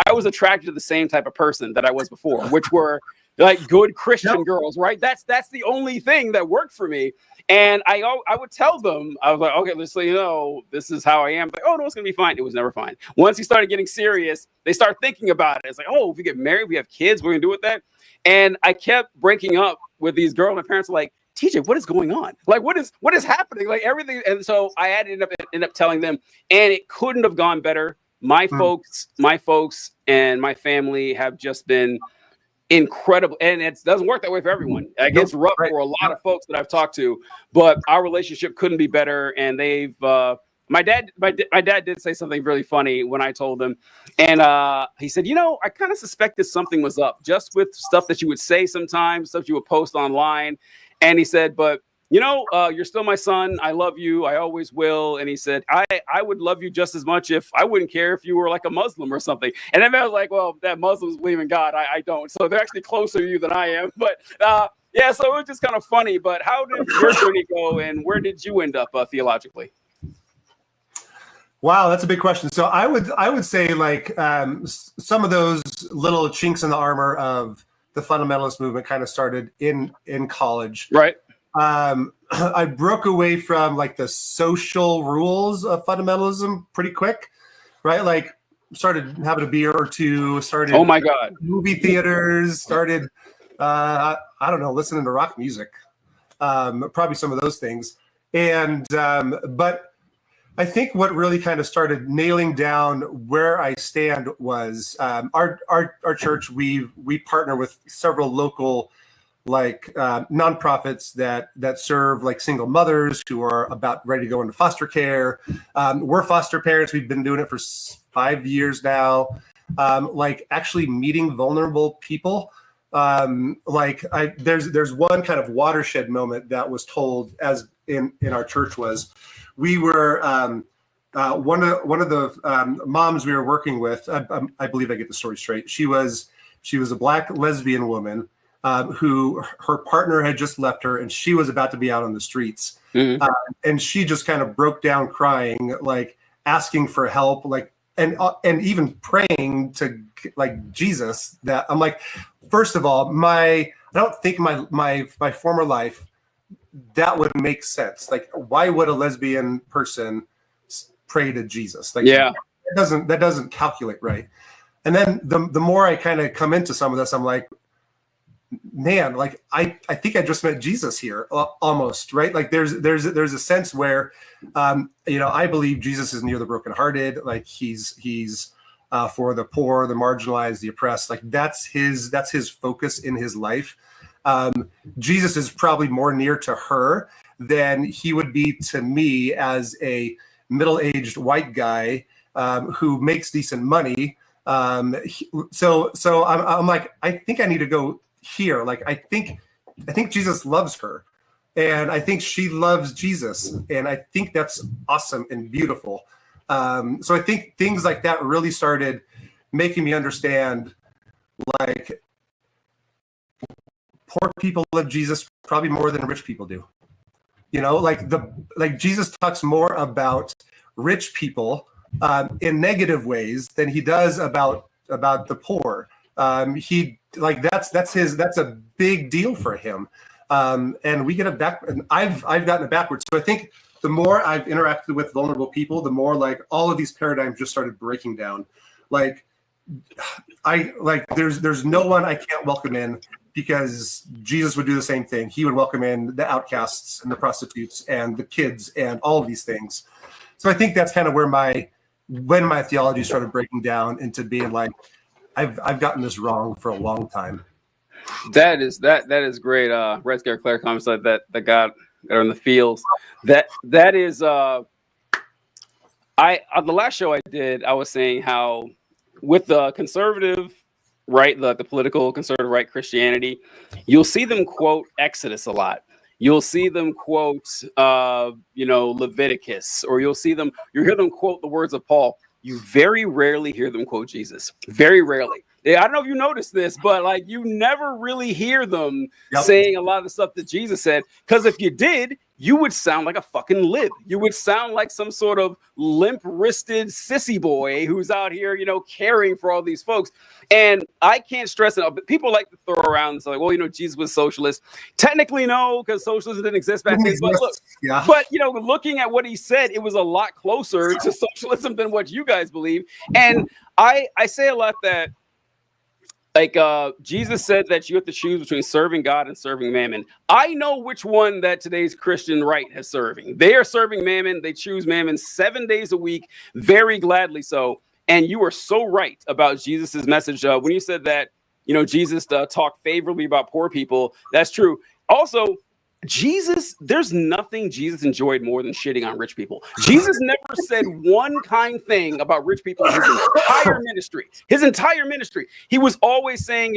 I was attracted to the same type of person that I was before, which were like good Christian girls, right? That's the only thing that worked for me. And I would tell them, I was like, okay, let's this is how I am. Like, oh, no, it's going to be fine. It was never fine. Once he started getting serious, they start thinking about it. It's like, oh, if we get married, we have kids, we're going to do with that. And I kept breaking up with these girls. My parents were like, TJ, what is going on? Like, what is happening? Like everything. And so I had to end up telling them, and it couldn't have gone better. My folks and my family have just been incredible, and it doesn't work that way for everyone. It gets rough for a lot of folks that I've talked to, but our relationship couldn't be better. And they've my dad did say something really funny when I told him, and he said, I kind of suspected something was up just with stuff that you would say sometimes, stuff you would post online. And he said, but you're still my son. I love you. I always will. And he said, I would love you just as much if I wouldn't care if you were like a Muslim or something. And then I was like, well, that Muslims believe in God. I don't. So they're actually closer to you than I am. But so it was just kind of funny. But how did your journey go, and where did you end up theologically? Wow, that's a big question. So I would say like some of those little chinks in the armor of the fundamentalist movement kind of started in college. Right. I broke away from like the social rules of fundamentalism pretty quick, right? Like started having a beer or two, started Oh my God. movie theaters, started I don't know, listening to rock music, probably some of those things. And but I think what really kind of started nailing down where I stand was our church. We partner with several local like nonprofits that serve like single mothers who are about ready to go into foster care. We're foster parents. We've been doing it for 5 years now. Like actually meeting vulnerable people. There's one kind of watershed moment that was told as in our church was we were one of the moms we were working with. I believe I get the story straight. She was a Black lesbian woman who her partner had just left her, and she was about to be out on the streets. Mm-hmm. And she just kind of broke down crying, like asking for help, like and even praying to like Jesus. That I'm like, first of all, I don't think my former life that would make sense. Like, why would a lesbian person pray to Jesus? Like, yeah, that doesn't calculate right. And then the more I kind of come into some of this, I'm like, man, like I think I just met Jesus here almost, right? Like there's a sense where I believe Jesus is near the brokenhearted, like he's for the poor, the marginalized, the oppressed. Like that's his focus in his life. Jesus is probably more near to her than he would be to me as a middle-aged white guy who makes decent money. So I'm like, I think I need to go here. Like, I think Jesus loves her, and I think she loves Jesus, and I think that's awesome and beautiful. So I think things like that really started making me understand, like, poor people love Jesus probably more than rich people do. Like Jesus talks more about rich people in negative ways than he does about the poor. That's a big deal for him. And we get it back, and I've gotten it backwards. So I think the more I've interacted with vulnerable people, the more like all of these paradigms just started breaking down. Like there's no one I can't welcome in, because Jesus would do the same thing. He would welcome in the outcasts and the prostitutes and the kids and all of these things. So I think that's kind of when my theology started breaking down into being like, I've gotten this wrong for a long time. That is great. Red Scare Claire comments like that got in the fields. That is the last show I did, I was saying how with the conservative right, the political conservative right Christianity, you'll see them quote Exodus a lot. You'll see them quote Leviticus, or you'll hear them quote the words of Paul. You very rarely hear them quote Jesus. Very rarely. I don't know if you noticed this, but like you never really hear them saying a lot of the stuff that Jesus said. Because if you did, you would sound like a fucking lib. You would sound like some sort of limp-wristed sissy boy who's out here, caring for all these folks. And I can't stress it. But people like to throw around and say, like, well, Jesus was socialist. Technically, no, because socialism didn't exist back then. But look, looking at what he said, it was a lot closer to socialism than what you guys believe. And I say a lot that, like Jesus said that you have to choose between serving God and serving mammon. I know which one that today's Christian right is serving. They are serving mammon. They choose mammon 7 days a week, very gladly so. And you are so right about Jesus's message. When you said that, Jesus talked favorably about poor people, that's true. Also, there's nothing Jesus enjoyed more than shitting on rich people. Jesus never said one kind thing about rich people in his entire ministry. He was always saying,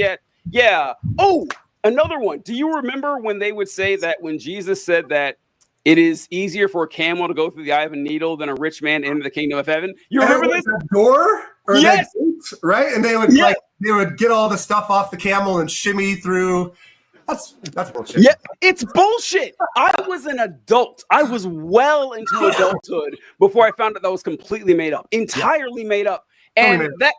oh, another one. Do you remember when they would say that when Jesus said that it is easier for a camel to go through the eye of a needle than a rich man into the kingdom of heaven? You remember this? That door? Or yes. That gate, right? And they would they would get all the stuff off the camel and shimmy through That's bullshit. Yeah, it's bullshit. I was an adult. I was well into adulthood before I found out that was completely made up, entirely made up. And that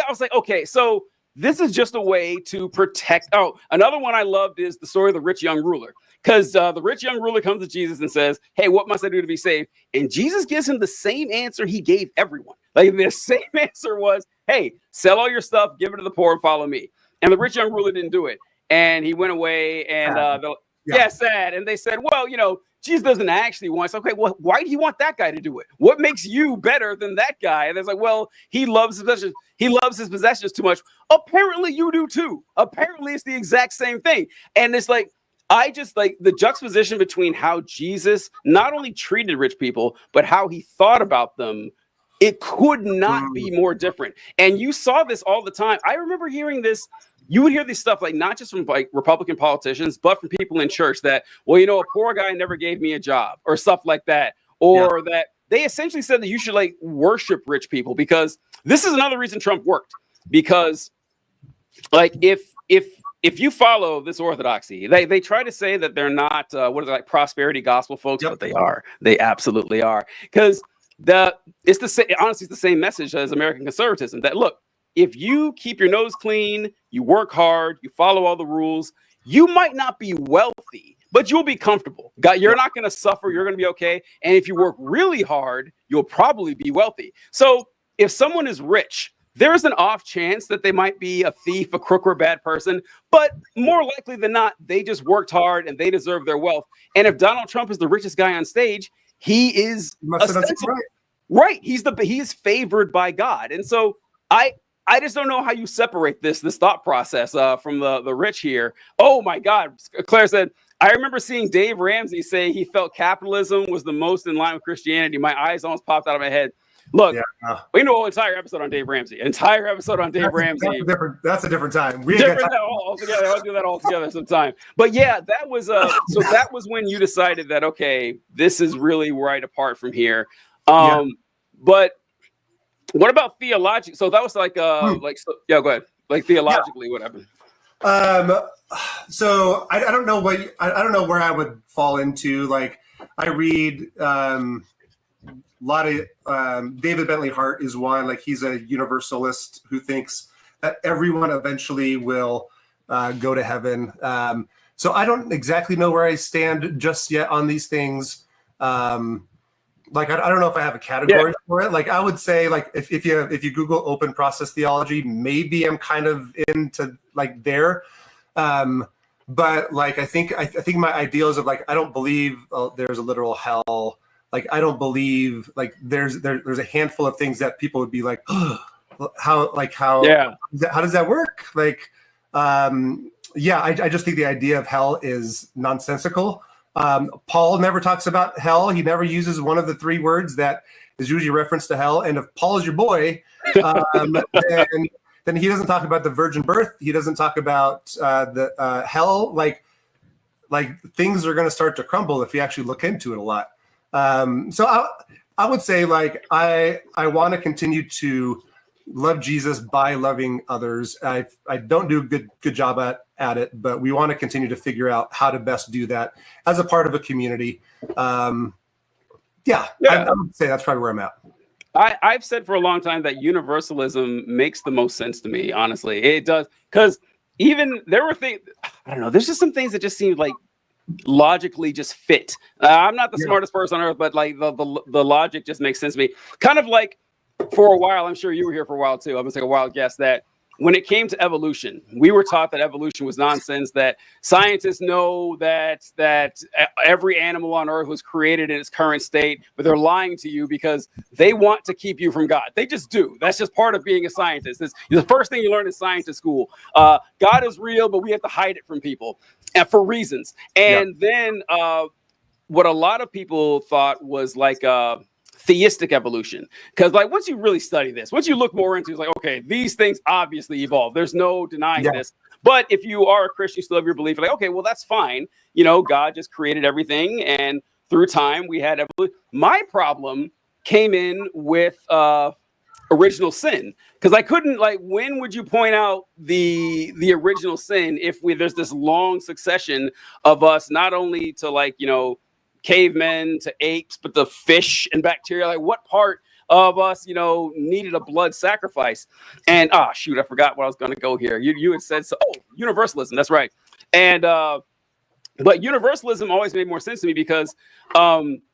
was like, okay, so this is just a way to protect. Oh, another one I loved is the story of the rich young ruler. Because the rich young ruler comes to Jesus and says, hey, what must I do to be saved? And Jesus gives him the same answer he gave everyone. Like the same answer was, hey, sell all your stuff, give it to the poor, and follow me. And the rich young ruler didn't do it. And he went away and sad. And they said, well, Jesus doesn't actually want. It's okay. Well, why do you want that guy to do it? What makes you better than that guy? And it's like, well, he loves his possessions. He loves his possessions too much. Apparently you do too. Apparently it's the exact same thing. And it's like, I just like the juxtaposition between how Jesus not only treated rich people, but how he thought about them. It could not be more different. And you saw this all the time. I remember hearing this. You would hear this stuff like not just from like Republican politicians, but from people in church that, well, a poor guy never gave me a job or stuff like that. Or that they essentially said that you should like worship rich people, because this is another reason Trump worked. Because like if you follow this orthodoxy, they try to say that they're not like prosperity gospel folks, but they are. They absolutely are. Because it's the same message as American conservatism, that look, if you keep your nose clean, you work hard, you follow all the rules, you might not be wealthy, but you'll be comfortable. You're not going to suffer. You're going to be okay. And if you work really hard, you'll probably be wealthy. So if someone is rich, there's an off chance that they might be a thief, a crook, or a bad person. But more likely than not, they just worked hard and they deserve their wealth. And if Donald Trump is the richest guy on stage, he is right. He is favored by God. And so I just don't know how you separate this thought process from the rich here. Oh my God. Claire said, I remember seeing Dave Ramsey say he felt capitalism was the most in line with Christianity. My eyes almost popped out of my head. Look, we know an entire episode on Dave Ramsey. That's a different time. Altogether. I'll do that all together sometime. But yeah, that was so that was when you decided that, okay, this is really where I depart from here. But what about theologically? So that was like go ahead. Like theologically, what happened? So I don't know I don't know where I would fall into. Like I read a lot of David Bentley Hart is one. Like he's a universalist who thinks that everyone eventually will go to heaven. So I don't exactly know where I stand just yet on these things. Like I don't know if I have a category for it. Like I would say, like if you Google open process theology, maybe I'm kind of into like there. But like I think my ideals of like I don't believe there's a literal hell. Like I don't believe like there's a handful of things that people would be like, oh, how does that work? Like I just think the idea of hell is nonsensical. Paul never talks about hell. He never uses one of the three words that is usually referenced to hell. And if Paul is your boy, then he doesn't talk about the virgin birth. He doesn't talk about the hell. Like things are going to start to crumble if you actually look into it a lot. So I would say like I want to continue to love Jesus by loving others. I don't do a good job at it, but we want to continue to figure out how to best do that as a part of a community. I would say that's probably where I'm at. I've said for a long time that universalism makes the most sense to me. Honestly, it does, because even there were things, I don't know. There's just some things that just seem like logically just fit. I'm not the smartest person on earth, but like the logic just makes sense to me. Kind of like for a while, I'm sure you were here for a while too. I'm gonna take a wild guess that when it came to evolution, we were taught that evolution was nonsense, that scientists know that every animal on earth was created in its current state, but they're lying to you because they want to keep you from God. They just do. That's just part of being a scientist. It's the first thing you learn in scientist school. God is real, but we have to hide it from people and for reasons. And then what a lot of people thought was like theistic evolution, because like once you really study this, once you look more into it, it's like, okay, these things obviously evolve, there's no denying this. But if you are a Christian, you still have your belief, like, okay, well, that's fine, God just created everything, and through time we had evolution. My problem came in with original sin, because I couldn't, like, when would you point out the original sin if there's this long succession of us, not only to, like, cavemen to apes, but the fish and bacteria? Like, what part of us needed a blood sacrifice? And shoot, I forgot what I was going to go here. You had said so. Oh, universalism, that's right. And but universalism always made more sense to me, because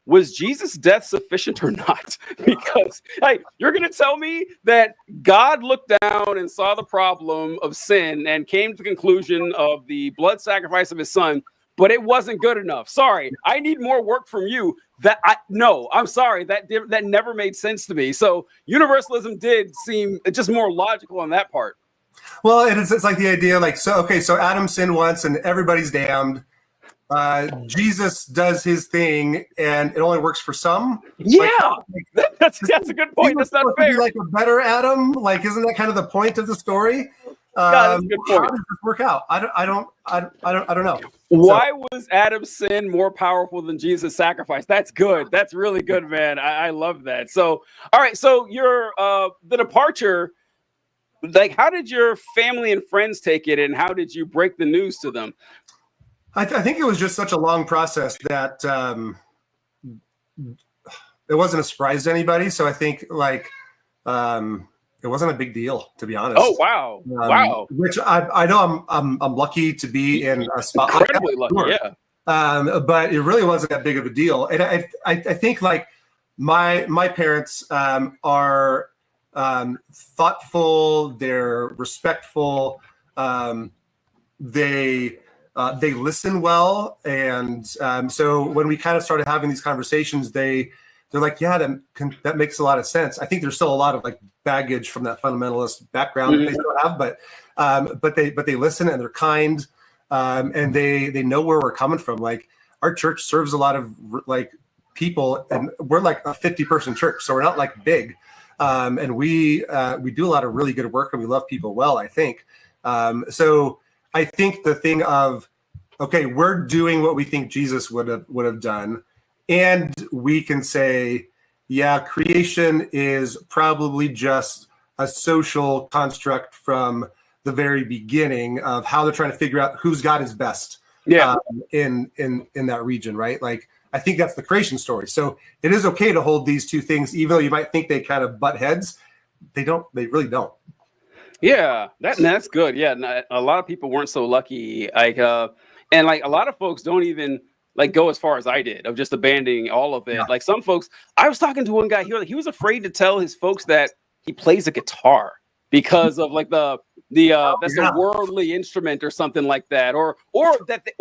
was Jesus' death sufficient or not? Because, like, you're going to tell me that God looked down and saw the problem of sin and came to the conclusion of the blood sacrifice of his son, but it wasn't good enough. Sorry, I need more work from you. I'm sorry, that never made sense to me. So universalism did seem just more logical on that part. Well, it's like the idea, like, so Adam sinned once and everybody's damned. Jesus does his thing, and it only works for some. Yeah, that's a good point. That's not fair. Like a better Adam, like, isn't that kind of the point of the story? That's a good point. How does this work out? I don't know. Why was Adam's sin more powerful than Jesus' sacrifice? That's good. That's really good, man. I love that. So, all right. So your the departure. Like, how did your family and friends take it, and how did you break the news to them? I think it was just such a long process that it wasn't a surprise to anybody. So I think, like, it wasn't a big deal, to be honest. Oh, wow. Wow. Which I know I'm lucky to be in a spot. Incredibly lucky, sure. Yeah. But it really wasn't that big of a deal. And I think, like, my parents are thoughtful, they're respectful, they listen well, and so when we kind of started having these conversations, they're like, yeah, that makes a lot of sense. I think there's still a lot of, like, baggage from that fundamentalist background that they still have, but they listen, and they're kind, and they know where we're coming from. Like, our church serves a lot of, like, people, and we're like a 50-person church, so we're not, like, big, and we do a lot of really good work, and we love people well, I think. So I think the thing of, okay, we're doing what we think Jesus would have done, and we can say, yeah, creation is probably just a social construct from the very beginning of how they're trying to figure out who's God is best. Yeah. In that region, right? Like, I think that's the creation story. So it is okay to hold these two things, even though you might think they kind of butt heads. They don't. They really don't. Yeah, that's good. Yeah, a lot of people weren't so lucky. Like, and, like, a lot of folks don't even, like, go as far as I did of just abandoning all of it. Yeah. Like, some folks, I was talking to one guy, he was afraid to tell his folks that he plays a guitar because of, like, that's a worldly instrument or something like that, or that they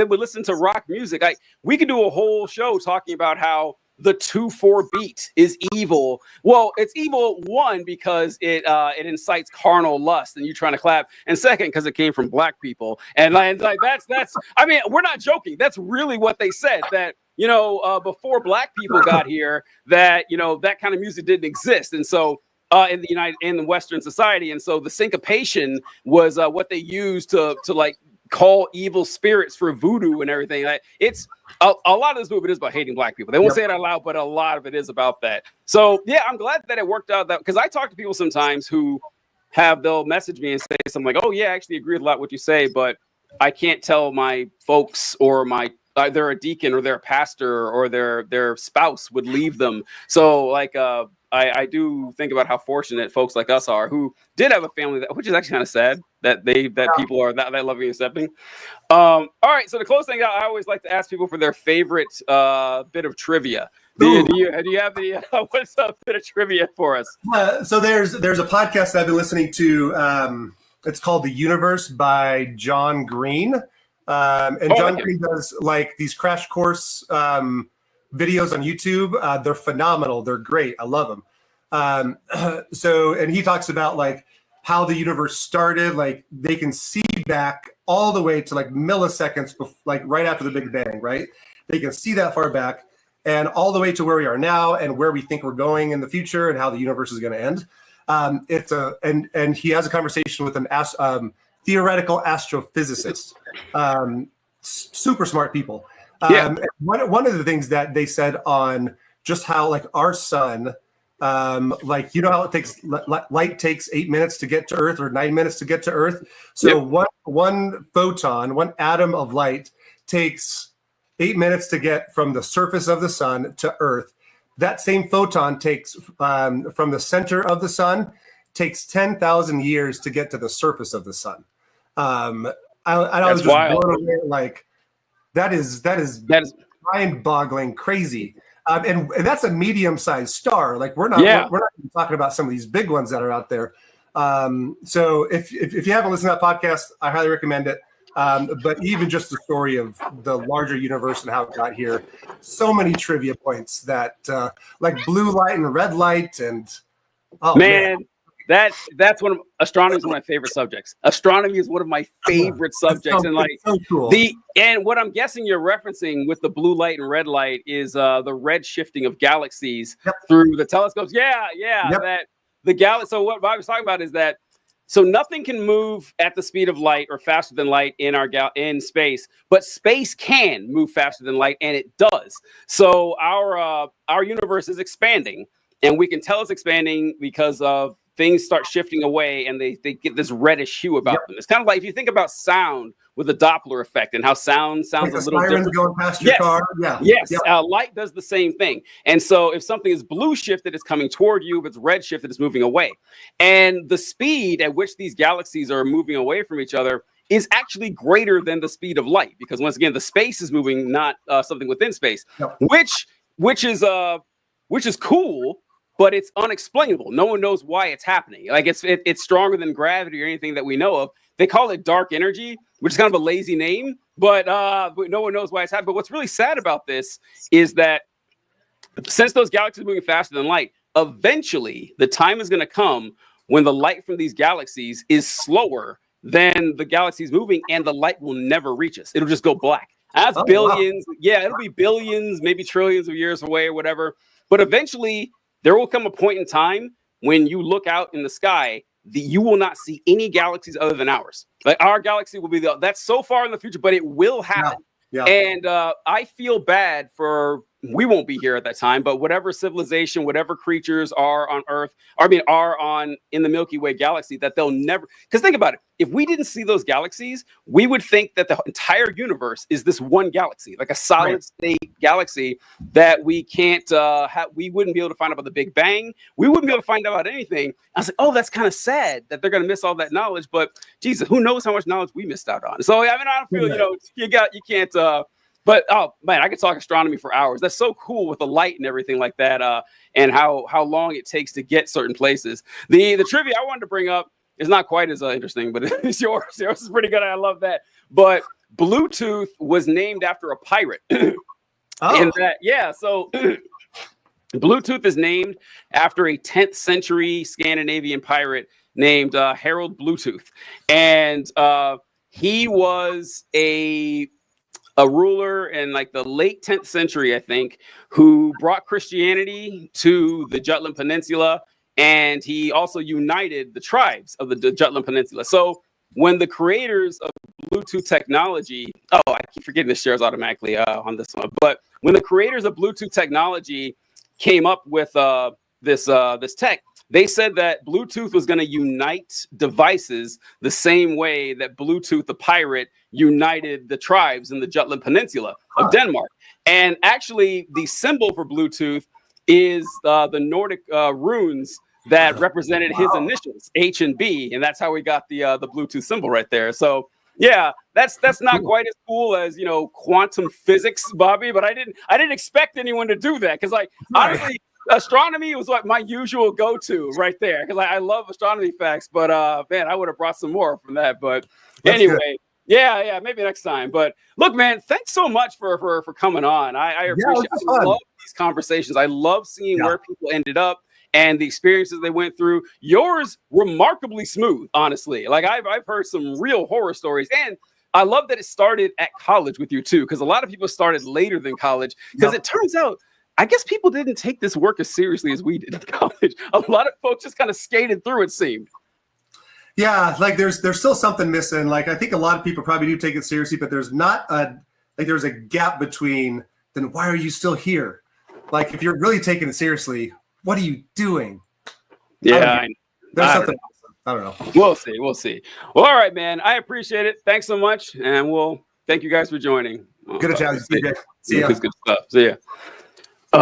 would listen to rock music. We could do a whole show talking about how the 2/4 beat is evil. Well, it's evil, one, because it incites carnal lust and you trying to clap, and second, because it came from black people. And like that's I mean, we're not joking. That's really what they said, that before black people got here, that that kind of music didn't exist. And so in the Western society, and so the syncopation was what they used to like call evil spirits for voodoo and everything. Like, it's a lot of this movie is about hating black people. They won't say it out loud, but a lot of it is about that. So yeah, I'm glad that it worked out, that because I talk to people sometimes who they'll message me and say something like, oh yeah, I actually agree with a lot what you say, but I can't tell my folks, or they're a deacon or they're a pastor or their spouse would leave them. So, like, I do think about how fortunate folks like us are who did have a family, which is actually kind of sad that people are that loving and accepting. All right, so the close thing, I always like to ask people for their favorite bit of trivia. Do you have the what's a bit of trivia for us? So there's a podcast that I've been listening to. It's called The Universe by John Green. John Green does, like, these crash course videos on YouTube. They're phenomenal. They're great. I love them. And he talks about, like, how the universe started. Like, they can see back all the way to, like, milliseconds, like right after the Big Bang, right? They can see that far back, and all the way to where we are now and where we think we're going in the future and how the universe is going to end. And he has a conversation with an theoretical astrophysicist. Super smart people. One of the things that they said on just how, like, our sun Like, you know how it takes light takes 8 minutes to get to Earth or 9 minutes to get to Earth. So one photon, one atom of light takes 8 minutes to get from the surface of the sun to Earth. That same photon takes from the center of the sun takes 10,000 years to get to the surface of the sun. I was just blown away. Like that is mind-boggling, crazy. And that's a medium-sized star. Like we're not even talking about some of these big ones that are out there. So if you haven't listened to that podcast, I highly recommend it. But even just the story of the larger universe and how it got here, so many trivia points that like blue light and red light and man. That's one of astronomy is one of my favorite subjects. Astronomy is one of my favorite subjects, and like so cool. And what I'm guessing you're referencing with the blue light and red light is the red shifting of galaxies through the telescopes. That the galaxy. So what Bobby was talking about is that so nothing can move at the speed of light or faster than light in in space, but space can move faster than light, and it does. So our universe is expanding, and we can tell it's expanding because of things start shifting away and they get this reddish hue about them. It's kind of like if you think about sound with the Doppler effect and how sound sounds like a little different. Going past your car. Light does the same thing. And so if something is blue shifted, it's coming toward you. If it's red shifted, it's moving away. And the speed at which these galaxies are moving away from each other is actually greater than the speed of light, because once again, the space is moving, not something within space, which is cool. But it's unexplainable. No one knows why it's happening. Like it's stronger than gravity or anything that we know of. They call it dark energy, which is kind of a lazy name, but no one knows why it's happening. But what's really sad about this is that since those galaxies are moving faster than light, eventually the time is going to come when the light from these galaxies is slower than the galaxies moving, and the light will never reach us. It'll just go black. That's billions. Wow. Yeah, it'll be billions, maybe trillions of years away or whatever. But eventually, there will come a point in time when you look out in the sky, you will not see any galaxies other than ours. Like our galaxy will be that's so far in the future, but it will happen. Yeah. And I feel bad for, we won't be here at that time, but whatever civilization, whatever creatures are on Earth, in the Milky Way galaxy, that they'll never, because think about it. If we didn't see those galaxies, we would think that the entire universe is this one galaxy, like a solid state galaxy that we can't we wouldn't be able to find out about the Big Bang. We wouldn't be able to find out about anything. I was like, oh, that's kind of sad that they're going to miss all that knowledge, but Jesus, who knows how much knowledge we missed out on. So, I mean, I feel, you can't, but oh man, I could talk astronomy for hours. That's so cool with the light and everything like that, and how long it takes to get certain places. The trivia I wanted to bring up is not quite as interesting, but it's yours. Yours is pretty good. I love that. But Bluetooth was named after a pirate. So Bluetooth is named after a 10th century Scandinavian pirate named Harold Bluetooth, and he was a ruler in like the late 10th century, I think, who brought Christianity to the Jutland Peninsula, and he also united the tribes of the Jutland Peninsula. So when the creators of Bluetooth technology, I keep forgetting this shares automatically on this one, but when the creators of Bluetooth technology came up with this tech, they said that Bluetooth was going to unite devices the same way that Bluetooth, the pirate, united the tribes in the Jutland Peninsula of Denmark. And actually, the symbol for Bluetooth is the Nordic runes that represented his initials, H and B, and that's how we got the Bluetooth symbol right there. So yeah, that's not quite as cool as quantum physics, Bobby. But I didn't expect anyone to do that, because honestly, astronomy was like my usual go-to right there, because I love astronomy facts. But man, I would have brought some more from that. But anyway, yeah, maybe next time. But look, man, thanks so much for coming on. I appreciate. I love these conversations. I love seeing where people ended up and the experiences they went through. Yours remarkably smooth, honestly. Like I've heard some real horror stories, and I love that it started at college with you too, because a lot of people started later than college, because it turns out, I guess people didn't take this work as seriously as we did in college. A lot of folks just kind of skated through, it seemed. Yeah, like there's still something missing. Like I think a lot of people probably do take it seriously, but there's there's a gap between, then why are you still here? Like if you're really taking it seriously, what are you doing? Yeah, There's I something else. I don't know. We'll see. We'll see. Well, all right, man. I appreciate it. Thanks so much, and we'll thank you guys for joining. Good to chat with you, TJ. See ya. Good stuff. See ya.